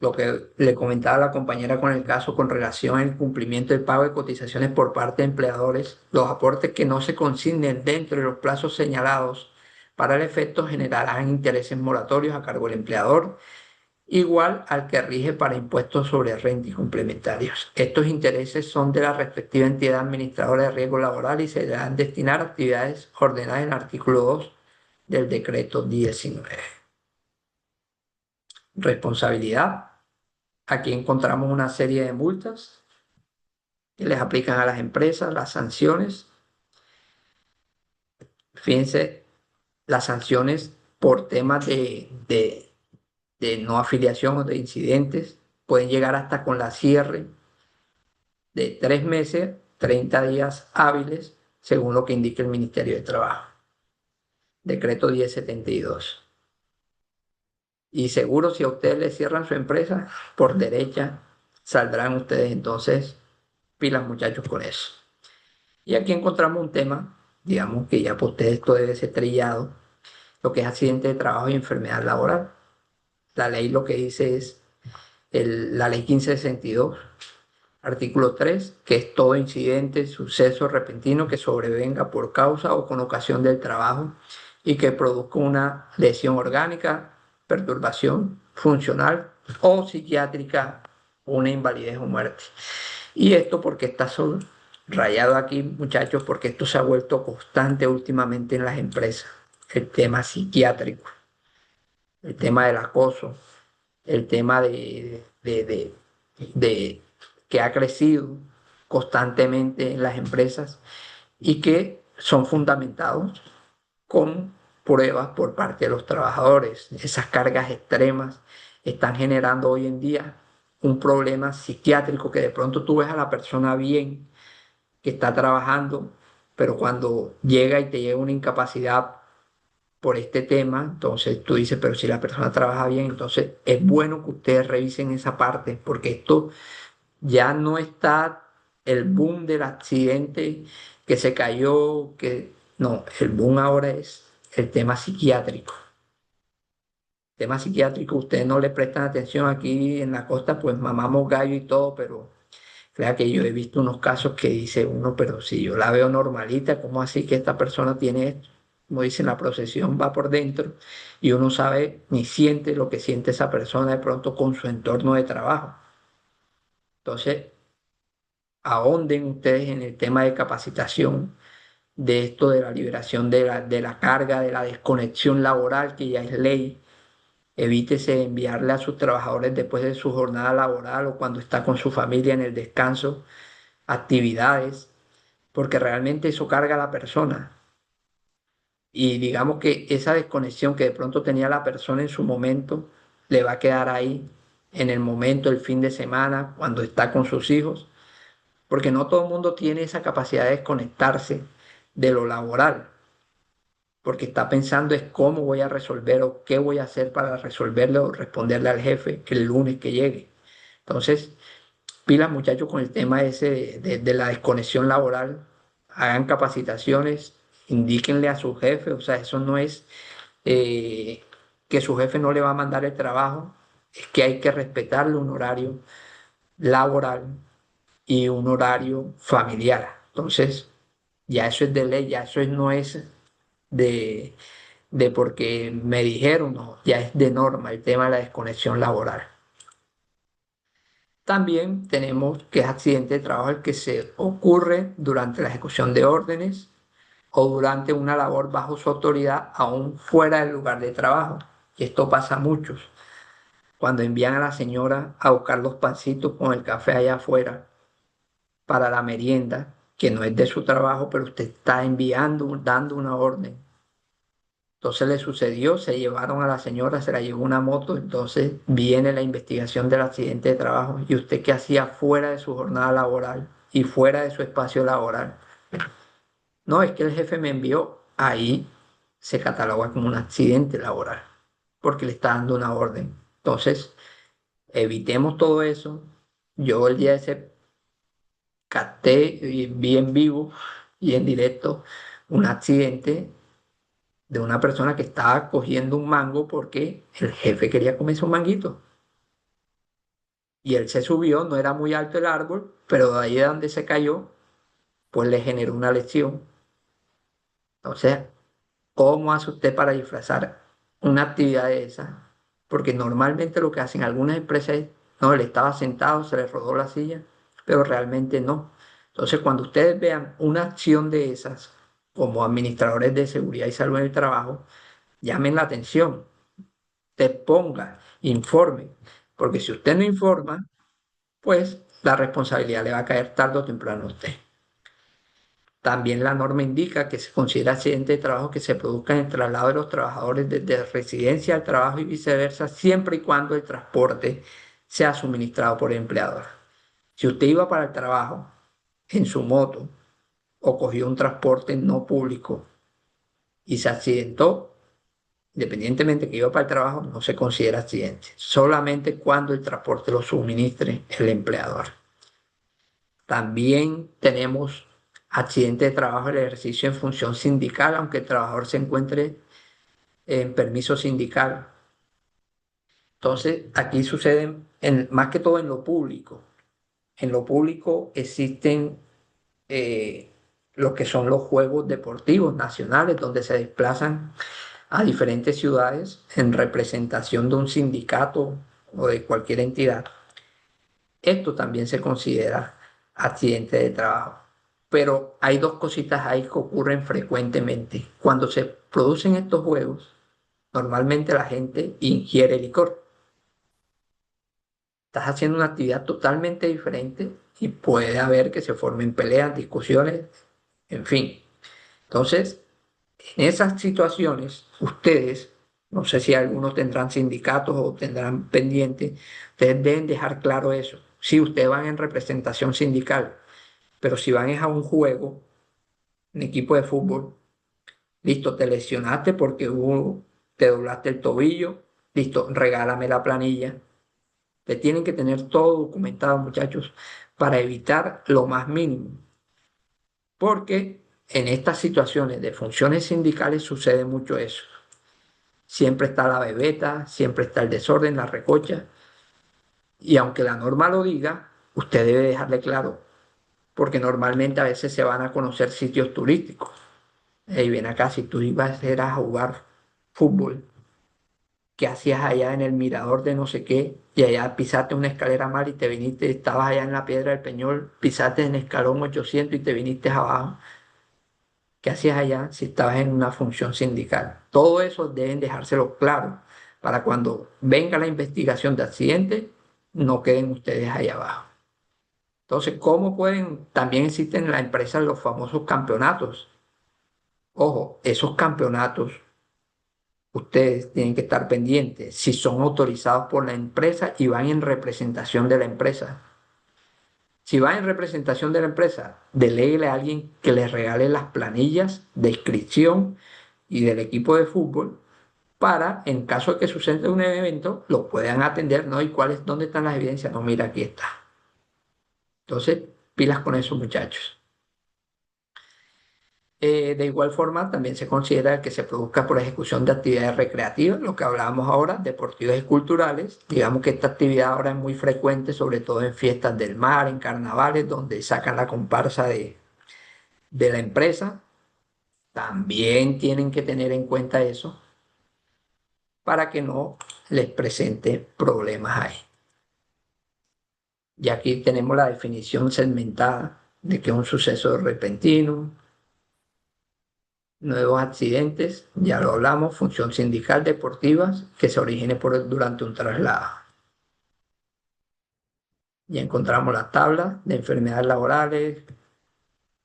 lo que le comentaba la compañera con el caso con relación al cumplimiento del pago de cotizaciones por parte de empleadores, los aportes que no se consignen dentro de los plazos señalados para el efecto generarán intereses moratorios a cargo del empleador, igual al que rige para impuestos sobre renta y complementarios. Estos intereses son de la respectiva entidad administradora de riesgo laboral y se deberán destinar a actividades ordenadas en el artículo 2 del decreto 19. Responsabilidad. Aquí encontramos una serie de multas que les aplican a las empresas, las sanciones. Fíjense, las sanciones por temas de no afiliación o de incidentes pueden llegar hasta con la cierre de 3 meses, 30 días hábiles, según lo que indique el Ministerio de Trabajo. Decreto 1072. Y seguro si a ustedes les cierran su empresa, por derecha saldrán ustedes entonces pilas muchachos con eso. Y aquí encontramos un tema, digamos que ya por ustedes esto debe ser trillado, lo que es accidente de trabajo y enfermedad laboral. La ley lo que dice es la ley 1562, artículo 3, que es todo incidente, suceso repentino que sobrevenga por causa o con ocasión del trabajo y que produzca una lesión orgánica, perturbación funcional o psiquiátrica, una invalidez o muerte. Y esto porque está rayado aquí, muchachos, porque esto se ha vuelto constante últimamente en las empresas. El tema psiquiátrico, el tema del acoso, el tema de que ha crecido constantemente en las empresas y que son fundamentados con pruebas por parte de los trabajadores. Esas cargas extremas están generando hoy en día un problema psiquiátrico que de pronto tú ves a la persona bien, que está trabajando, pero cuando llega y te llega una incapacidad por este tema, entonces tú dices, pero si la persona trabaja bien, entonces es bueno que ustedes revisen esa parte, porque esto ya no está el boom del accidente que se cayó, que no, el boom ahora es el tema psiquiátrico. Tema psiquiátrico, ustedes no le prestan atención aquí en la costa, pues mamamos gallo y todo, pero crea que yo he visto unos casos que dice uno, pero si yo la veo normalita, ¿cómo así que esta persona tiene esto? Como dicen, la procesión va por dentro y uno sabe ni siente lo que siente esa persona de pronto con su entorno de trabajo. Entonces, ahonden ustedes en el tema de capacitación, de esto de la liberación de la carga, de la desconexión laboral, que ya es ley. Evítese enviarle a sus trabajadores después de su jornada laboral o cuando está con su familia en el descanso actividades, porque realmente eso carga a la persona. Y digamos que esa desconexión que de pronto tenía la persona en su momento, le va a quedar ahí en el momento, el fin de semana, cuando está con sus hijos, porque no todo el mundo tiene esa capacidad de desconectarse de lo laboral, porque está pensando es cómo voy a resolver o qué voy a hacer para resolverle o responderle al jefe el lunes que llegue. Entonces, pilas muchachos con el tema ese de la desconexión laboral, hagan capacitaciones, indíquenle a su jefe, o sea, eso no es eh, que su jefe no le va a mandar el trabajo, es que hay que respetarle un horario laboral y un horario familiar. Entonces, ya eso es de ley, ya eso no es de, de porque me dijeron, no, ya es de norma el tema de la desconexión laboral. También tenemos que es accidente de trabajo el que se ocurre durante la ejecución de órdenes o durante una labor bajo su autoridad, aún fuera del lugar de trabajo. Y esto pasa mucho. Cuando envían a la señora a buscar los pancitos con el café allá afuera para la merienda, que no es de su trabajo, pero usted está enviando, dando una orden. Entonces le sucedió, se llevaron a la señora, se la llevó una moto, entonces viene la investigación del accidente de trabajo. ¿Y usted qué hacía fuera de su jornada laboral y fuera de su espacio laboral? No, es que el jefe me envió. Ahí se cataloga como un accidente laboral, porque le está dando una orden. Entonces, evitemos todo eso. Yo el día ese capté y vi en vivo y en directo un accidente de una persona que estaba cogiendo un mango porque el jefe quería comerse un manguito. y él se subió, no era muy alto el árbol, pero de ahí de donde se cayó, pues le generó una lesión. Entonces, ¿cómo hace usted para disfrazar una actividad de esa? Porque normalmente lo que hacen algunas empresas es, no, él estaba sentado, se le rodó la silla, pero realmente no. Entonces, cuando ustedes vean una acción de esas, como administradores de seguridad y salud en el trabajo, llamen la atención, te ponga, informe, porque si usted no informa, pues la responsabilidad le va a caer tarde o temprano a usted. También la norma indica que se considera accidente de trabajo que se produzca en el traslado de los trabajadores desde residencia al trabajo y viceversa, siempre y cuando el transporte sea suministrado por el empleador. Si usted iba para el trabajo en su moto o cogió un transporte no público y se accidentó, independientemente que iba para el trabajo, no se considera accidente, solamente cuando el transporte lo suministre el empleador. También tenemos accidente de trabajo, el ejercicio en función sindical, aunque el trabajador se encuentre en permiso sindical. Entonces, aquí suceden, más que todo en lo público. En lo público existen lo que son los juegos deportivos nacionales, donde se desplazan a diferentes ciudades en representación de un sindicato o de cualquier entidad. Esto también se considera accidente de trabajo. Pero hay dos cositas ahí que ocurren frecuentemente. Cuando se producen estos juegos, normalmente la gente ingiere licor. Estás haciendo una actividad totalmente diferente y puede haber que se formen peleas, discusiones, en fin. Entonces, en esas situaciones, ustedes, no sé si algunos tendrán sindicatos o tendrán pendientes, ustedes deben dejar claro eso. Si ustedes van en representación sindical, pero si van es a un juego, un equipo de fútbol, listo, te lesionaste porque te doblaste el tobillo, listo, regálame la planilla. Te tienen que tener todo documentado, muchachos, para evitar lo más mínimo. Porque en estas situaciones de funciones sindicales sucede mucho eso. Siempre está la bebeta, siempre está el desorden, la recocha. Y aunque la norma lo diga, usted debe dejarle claro, porque normalmente a veces se van a conocer sitios turísticos. Y ven acá, si tú ibas a jugar fútbol, ¿qué hacías allá en el mirador de no sé qué? Y allá pisaste una escalera mal y te viniste, estabas allá en la Piedra del Peñol, pisaste en escalón 800 y te viniste abajo. ¿Qué hacías allá si estabas en una función sindical? Todo eso deben dejárselo claro para cuando venga la investigación de accidente, no queden ustedes allá abajo. Entonces, ¿cómo pueden? También existen en la empresa los famosos campeonatos. Ojo, esos campeonatos ustedes tienen que estar pendientes si son autorizados por la empresa y van en representación de la empresa. Si van en representación de la empresa, deléguele a alguien que les regale las planillas de inscripción y del equipo de fútbol para, en caso de que suceda un evento, lo puedan atender, ¿no? ¿Y dónde están las evidencias? No, mira, aquí está. Entonces, pilas con eso, muchachos. De igual forma, también se considera que se produzca por ejecución de actividades recreativas, lo que hablábamos ahora, deportivas y culturales. Digamos que esta actividad ahora es muy frecuente, sobre todo en fiestas del mar, en carnavales, donde sacan la comparsa de la empresa. También tienen que tener en cuenta eso para que no les presente problemas ahí. Y aquí tenemos la definición segmentada de que es un suceso repentino. Nuevos accidentes, ya lo hablamos, función sindical deportiva que se origine durante un traslado. Ya encontramos la tabla de enfermedades laborales,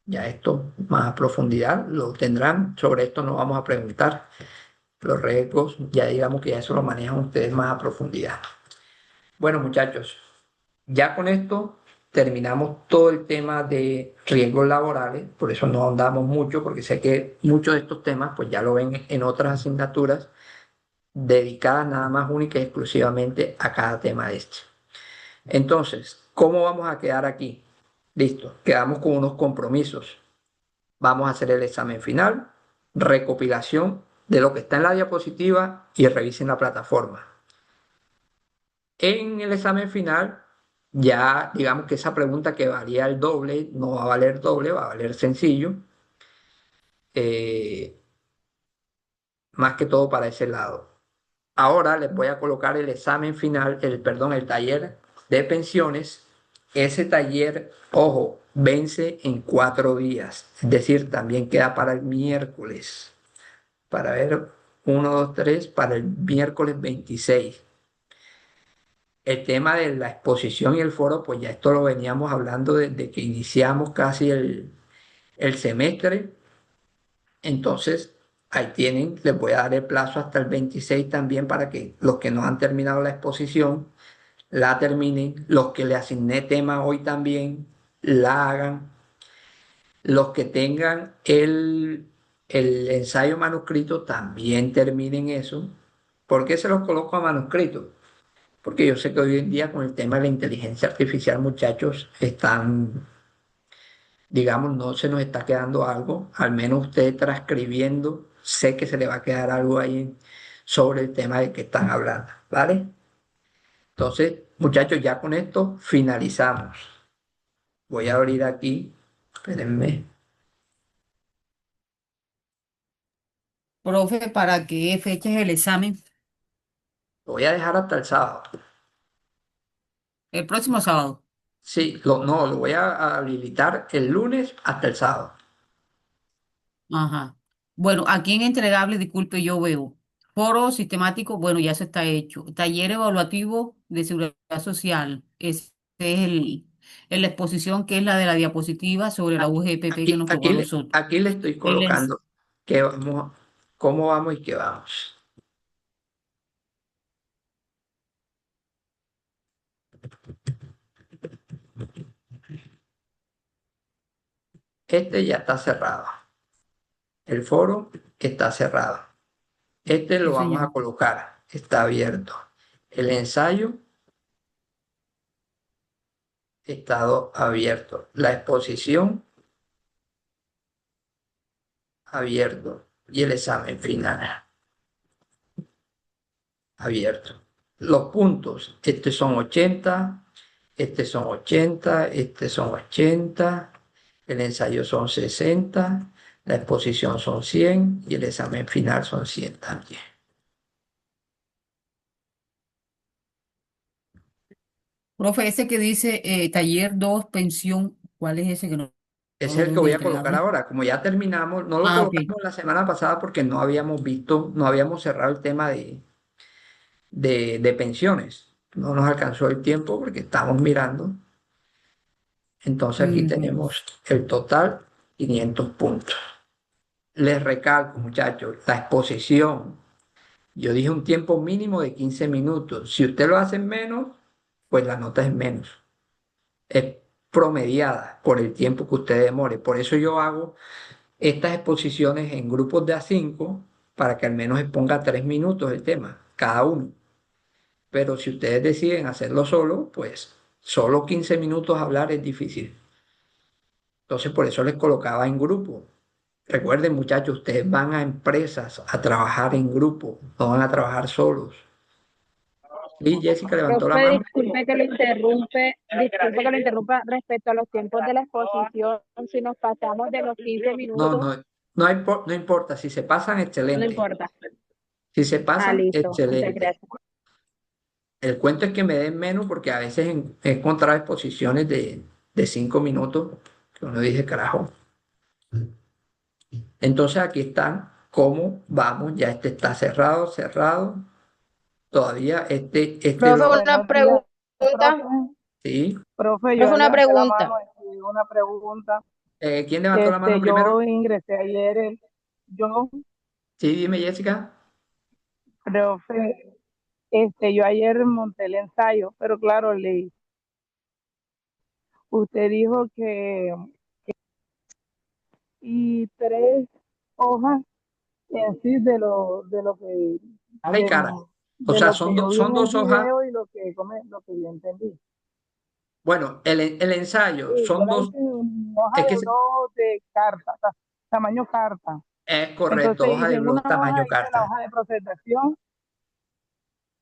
ya esto más a profundidad lo tendrán, sobre esto no vamos a preguntar. Los riesgos, ya digamos que ya eso lo manejan ustedes más a profundidad. Bueno, muchachos, ya con esto terminamos todo el tema de riesgos laborales, por eso no ahondamos mucho, porque sé que muchos de estos temas pues ya lo ven en otras asignaturas dedicadas nada más única y exclusivamente a cada tema de este. Entonces, ¿cómo vamos a quedar aquí? Listo, quedamos con unos compromisos. Vamos a hacer el examen final, recopilación de lo que está en la diapositiva y revisen la plataforma. En el examen final ya digamos que esa pregunta que valía el doble no va a valer doble, va a valer sencillo, eh, más que todo para ese lado. Ahora les voy a colocar el examen final, perdón, el taller de pensiones. Ese taller, ojo, vence en 4 días, es decir, también queda para el miércoles, para ver 1, 2, 3, para el miércoles 26. El tema de la exposición y el foro, pues ya esto lo veníamos hablando desde que iniciamos casi el semestre. Entonces, ahí tienen, les voy a dar el plazo hasta el 26 también para que los que no han terminado la exposición la terminen, los que le asigné tema hoy también la hagan, los que tengan el ensayo manuscrito también terminen eso. ¿Por qué se los coloco a manuscrito? Porque yo sé que hoy en día con el tema de la inteligencia artificial, muchachos, están, digamos, no se nos está quedando algo, al menos usted transcribiendo, sé que se le va a quedar algo ahí sobre el tema del que están hablando, ¿vale? Entonces, muchachos, ya con esto finalizamos. Voy a abrir aquí, espérenme, Profe, ¿para qué fecha es el examen? lo voy a dejar hasta el sábado. El próximo sábado. Sí, no, lo voy a habilitar el lunes hasta el sábado. Ajá. Bueno, aquí en entregable, disculpe, yo veo foro sistemático, bueno, ya eso está hecho. Taller evaluativo de seguridad social, ese es la exposición que es la de la diapositiva sobre la UGPP que Aquí, nos tocó aquí, a le- nosotros. aquí le estoy El ens- colocando qué vamos, cómo vamos y qué vamos. Este ya está cerrado. El foro está cerrado. Este sí, lo vamos a señor. colocar, está abierto. El ensayo está abierto. La exposición abierto. Y el examen final abierto. Los puntos, estos son 80, estos son 80, estos son 80, el ensayo son 60, la exposición son 100 y el examen final son 100 también. Profe, ese que dice taller 2 pensión, ¿cuál es ese que no Ese lo es el veo que en el voy a colocar entregable? ahora. Como ya terminamos, no lo Ah, ok. colocamos la semana pasada porque no habíamos visto, no habíamos cerrado el tema de pensiones. No nos alcanzó el tiempo porque estamos mirando. Entonces aquí Ujú. tenemos el total, 500 puntos. Les recalco, muchachos, la exposición. Yo dije un tiempo mínimo de 15 minutos. Si usted lo hace en menos, pues la nota es menos. Es promediada por el tiempo que usted demore. Por eso yo hago estas exposiciones en grupos de A5 para que al menos exponga 3 minutos el tema, cada uno. Pero si ustedes deciden hacerlo solo, pues solo 15 minutos hablar es difícil. Entonces por eso les colocaba en grupo. Recuerden, muchachos, ustedes van a empresas a trabajar en grupo, no van a trabajar solos. Y Jessica levantó la Profe, mano. disculpe que lo interrumpa respecto a los tiempos de la exposición, si nos pasamos de los 15 No, minutos, no, no importa. Si se pasan, no excelente. importa. Si se Ah, pasan, listo, muchas excelente. gracias. El cuento es que me den menos porque a veces he encontrado exposiciones de 5 minutos que uno dice, carajo. Entonces aquí están cómo vamos. Ya este está cerrado, cerrado. Todavía este Profe, lo, una Buenos días, pregunta. profe. sí. Profe, Profe, yo una levanté la pregunta. mano y una pregunta. ¿Quién levantó la mano Yo primero? ingresé ayer, yo, Sí, dime, Jessica. profe, yo ayer monté el ensayo, pero claro, leí. Usted dijo que y 3 hojas en sí Cara y cara. O de sea, lo que yo vi son en el dos hojas. video y lo que yo entendí. Bueno, el ensayo Sí, yo son la dos. hice en hoja Es que de blog de carta, tamaño carta. es correcto, Entonces hoja hice de en blog una hoja, tamaño hice la carta. hoja de presentación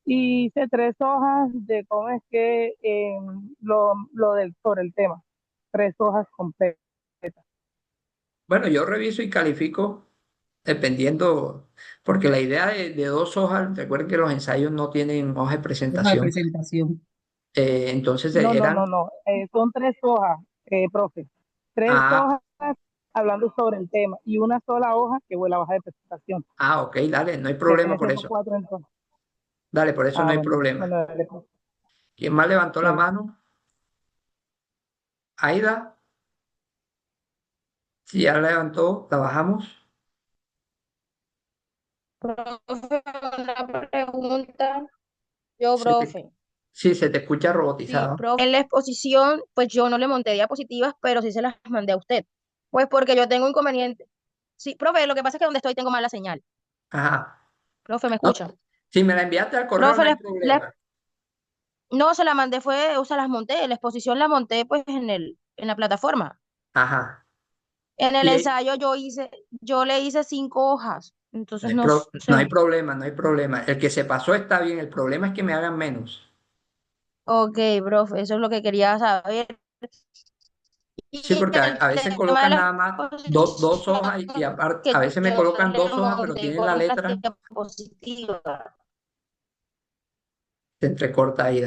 y hice 3 hojas de cómo es que sobre el tema, 3 hojas completas. Bueno, yo reviso y califico dependiendo, porque la idea de 2 hojas, recuerden que los ensayos no tienen hoja de Hoja de presentación, presentación. entonces No, no, eran, no, no, son 3 hojas, profe. tres ah, hojas hablando sobre el tema y una sola hoja que fue la hoja de presentación. ok, dale, no hay Ya problema viene por siendo eso, 4 entonces. dale, por eso no Ah, hay bueno, problema. bueno, dale, pues. ¿Quién más levantó la Chévere. mano? Aida, si ya la levantó, la bajamos. Profe, una pregunta. Yo, Se te- profe. sí, se te escucha Sí, robotizado. profe. En la exposición, pues yo no le monté diapositivas, pero sí se las mandé a usted. Pues porque yo tengo inconveniente. Sí, profe, lo que pasa es que donde estoy tengo mala señal. Ajá. Profe, ¿me No, escucha? si me la enviaste al correo, Profe, no hay problema. no, se la mandé fue, o sea, las monté, la exposición la monté pues en la plataforma. Ajá. En el Y ensayo yo le hice 5 hojas, no entonces hay, no no hay sé. problema, no hay problema. El que se pasó está bien, el problema es que me hagan menos. Ok, profe, eso es lo que quería saber. Sí, Y porque el a veces tema de colocan la nada más dos exposición, hojas y aparte, a que veces me yo colocan le 2 hojas, pero monté tienen la con las letra, diapositivas. se entrecorta ahí.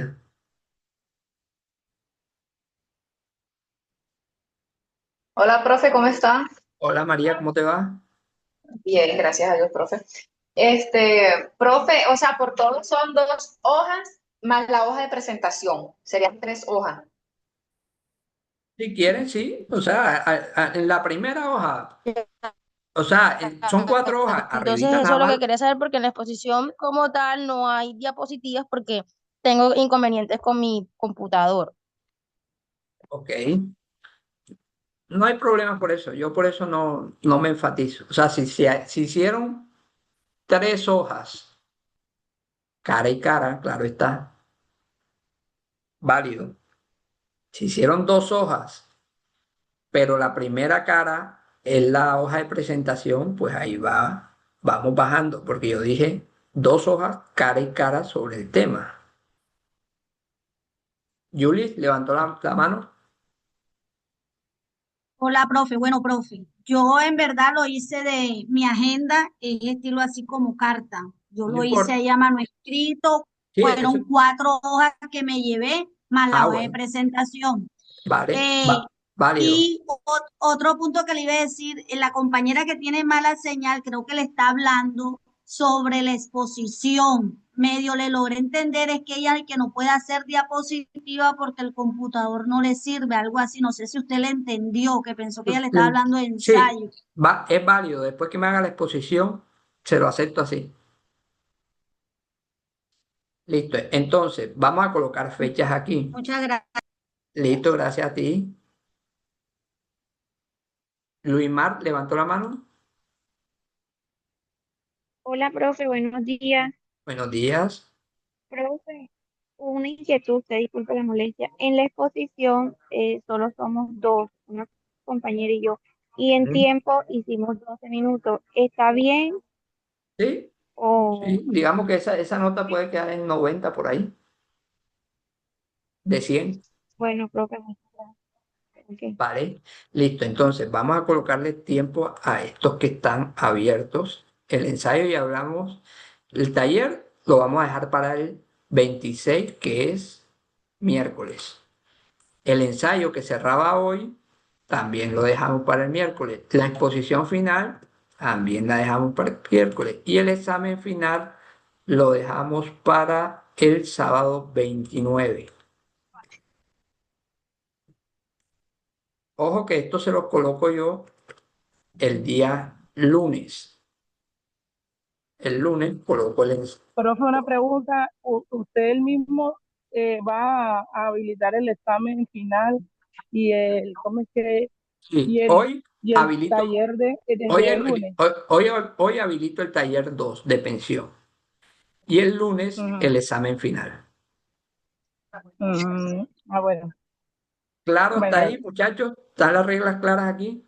Hola, profe, ¿cómo está? Hola María, ¿cómo te va? Bien, gracias a Dios, profe. Profe, o sea, por todo son 2 hojas más la hoja de presentación. Serían 3 hojas. Si quieres, sí. O sea, en la primera hoja, o sea, son 4 hojas, Entonces arribita eso nada es lo más. que quería saber porque en la exposición como tal no hay diapositivas porque tengo inconvenientes con mi computador. Ok, no hay problema por eso. Yo por eso no me enfatizo. O sea, si hicieron 3 hojas, cara y cara, claro está, válido. Si hicieron 2 hojas, pero la primera cara es la hoja de presentación, pues ahí vamos bajando, porque yo dije 2 hojas, cara y cara sobre el tema. Julie levantó la mano. Hola, profe. Bueno, profe, yo en verdad lo hice de mi agenda, es estilo así como carta. Yo No lo hice importa. ahí a mano escrito, Sí, eso. fueron 4 hojas que me llevé, más la Ah, hoja de bueno, presentación. vale, Eh, válido. y otro punto que le iba a decir, la compañera que tiene mala señal, creo que le está hablando sobre la exposición. Medio le logré entender, es que ella el que no puede hacer diapositiva porque el computador no le sirve, algo así. No sé si usted le entendió, que pensó que ella le estaba hablando de Sí, ensayo. es válido. Después que me haga la exposición, se lo acepto así. Listo. Entonces, vamos a colocar fechas aquí. Muchas gracias. Listo, gracias a ti. Luis Mar levantó la mano. Hola, profe, buenos días. Buenos días. Profe, una inquietud, usted disculpe la molestia. En la exposición solo somos dos, una compañera y yo, y en Ujú. tiempo hicimos 12 minutos. ¿Está bien Sí, o sí. Digamos que esa nota puede quedar en 90 por ahí, de 100. bueno, profe? Muchas gracias. Ok. Vale. Listo. Entonces, vamos a colocarle tiempo a estos que están abiertos. El ensayo ya hablamos. El taller lo vamos a dejar para el 26, que es miércoles. El ensayo que cerraba hoy también lo dejamos para el miércoles. La exposición final también la dejamos para el miércoles. Y el examen final lo dejamos para el sábado 29. Ojo que esto se lo coloco yo el día lunes. El lunes coloco el ensayo. Profe, una pregunta, ¿usted el mismo va a habilitar el examen final y ¿cómo es que? Sí, Y el, hoy y el habilito, taller del hoy, día del lunes. hoy habilito el taller 2 de pensión y el lunes Ujú, el examen final. ujú. Ah, bueno, Claro, hasta bueno, ahí, muchachos. ¿Están las reglas claras aquí?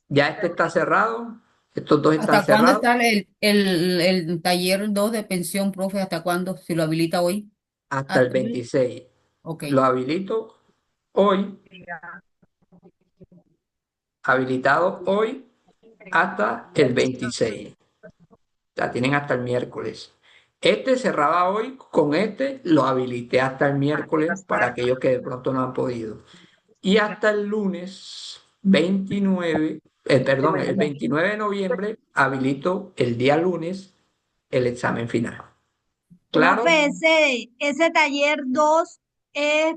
Ya este está cerrado. Estos dos están ¿Hasta cuándo cerrados está el taller 2 de pensión, profe? ¿Hasta cuándo? Si lo habilita hoy. hasta el Hasta- 26. ok. Lo habilito hoy, habilitado hoy hasta el 26. La tienen hasta el miércoles. Este cerraba hoy, con este lo habilité hasta el miércoles para aquellos que de pronto no han podido. Y hasta el lunes 29, perdón, el 29 de noviembre habilito el día lunes el examen final. ¿Claro? Profe, ese taller 2 es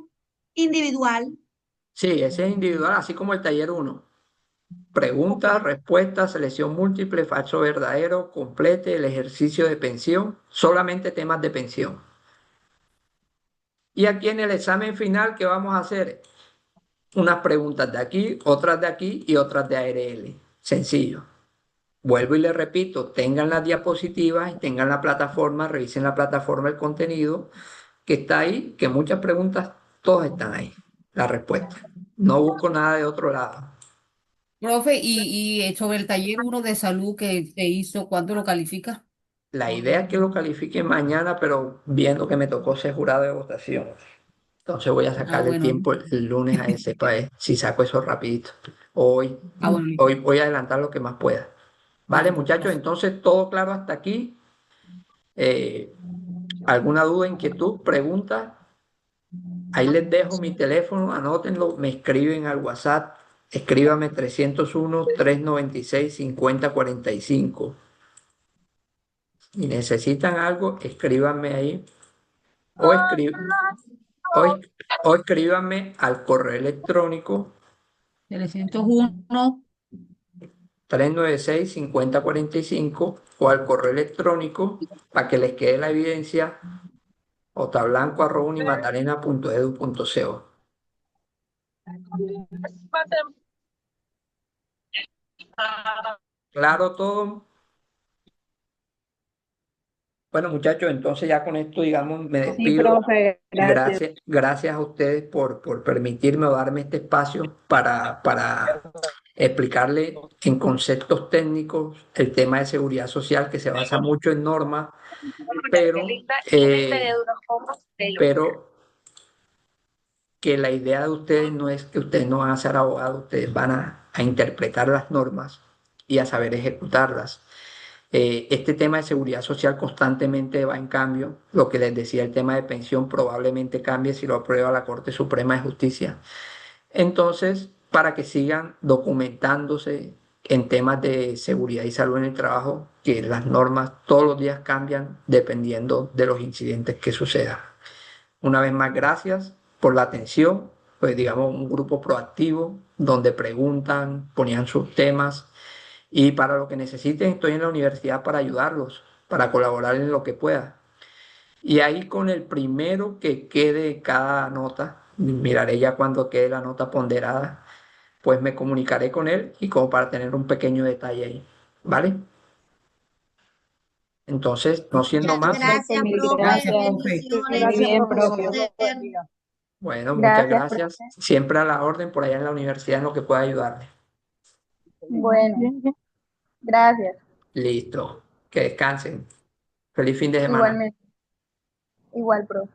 individual. Sí, ese es individual, así como el taller uno. Preguntas, respuestas, selección múltiple, falso verdadero, complete el ejercicio de pensión, solamente temas de pensión. Y aquí en el examen final, ¿qué vamos a hacer? Unas preguntas de aquí y otras de ARL. Sencillo. Vuelvo y le repito, tengan las diapositivas y tengan la plataforma, revisen la plataforma, el contenido que está ahí, que muchas preguntas, todas están ahí, la respuesta. No busco nada de otro lado. Profe, y sobre el taller 1 de salud que se hizo, ¿cuánto lo califica? La idea es que lo califique mañana, pero viendo que me tocó ser jurado de votación. Entonces voy a Ah, sacarle el bueno. tiempo el lunes a ese para ver si saco eso rapidito. Hoy, Ah, bueno, listo. hoy voy a adelantar lo que más pueda. Vale, Bueno, muchachos, gracias. entonces todo claro hasta aquí. Eh, ¿Alguna duda, inquietud, pregunta? Ahí les dejo mi teléfono, anótenlo, me escriben al WhatsApp, escríbame 301-396-5045. Si necesitan algo, escríbanme ahí o, o, o escríbanme al correo electrónico 301. 396-5045 o al correo electrónico para que les quede la evidencia otablanco@unimatarena.edu.co. ¿Claro todo? Bueno, muchachos, entonces ya con esto, digamos, me Sí, despido. profe, gracias. Gracias a ustedes por permitirme o darme este espacio para explicarle en conceptos técnicos el tema de seguridad social que se basa mucho en normas, pero, pero que la idea de ustedes no es que ustedes no van a ser abogados, ustedes van a interpretar las normas y a saber ejecutarlas. Este tema de seguridad social constantemente va en cambio. Lo que les decía, el tema de pensión probablemente cambie si lo aprueba la Corte Suprema de Justicia. Entonces, para que sigan documentándose en temas de seguridad y salud en el trabajo, que las normas todos los días cambian dependiendo de los incidentes que sucedan. Una vez más, gracias por la atención. Pues digamos, un grupo proactivo donde preguntan, ponían sus temas y para lo que necesiten estoy en la universidad para ayudarlos, para colaborar en lo que pueda. Y ahí con el primero que quede cada nota, miraré ya cuando quede la nota ponderada, pues me comunicaré con él y como para tener un pequeño detalle ahí. ¿Vale? Entonces, no siendo Muchas más, gracias, Mil profe. Gracias, gracias. profe. Bendiciones. Muy Dios bien, los profe. bendiga a usted. bueno, muchas Gracias, gracias. profe. Siempre a la orden por allá en la universidad en lo que pueda ayudarle. Bueno, Bien, bien. gracias. Listo. Que descansen. Feliz fin de semana. Igualmente, igual, profe.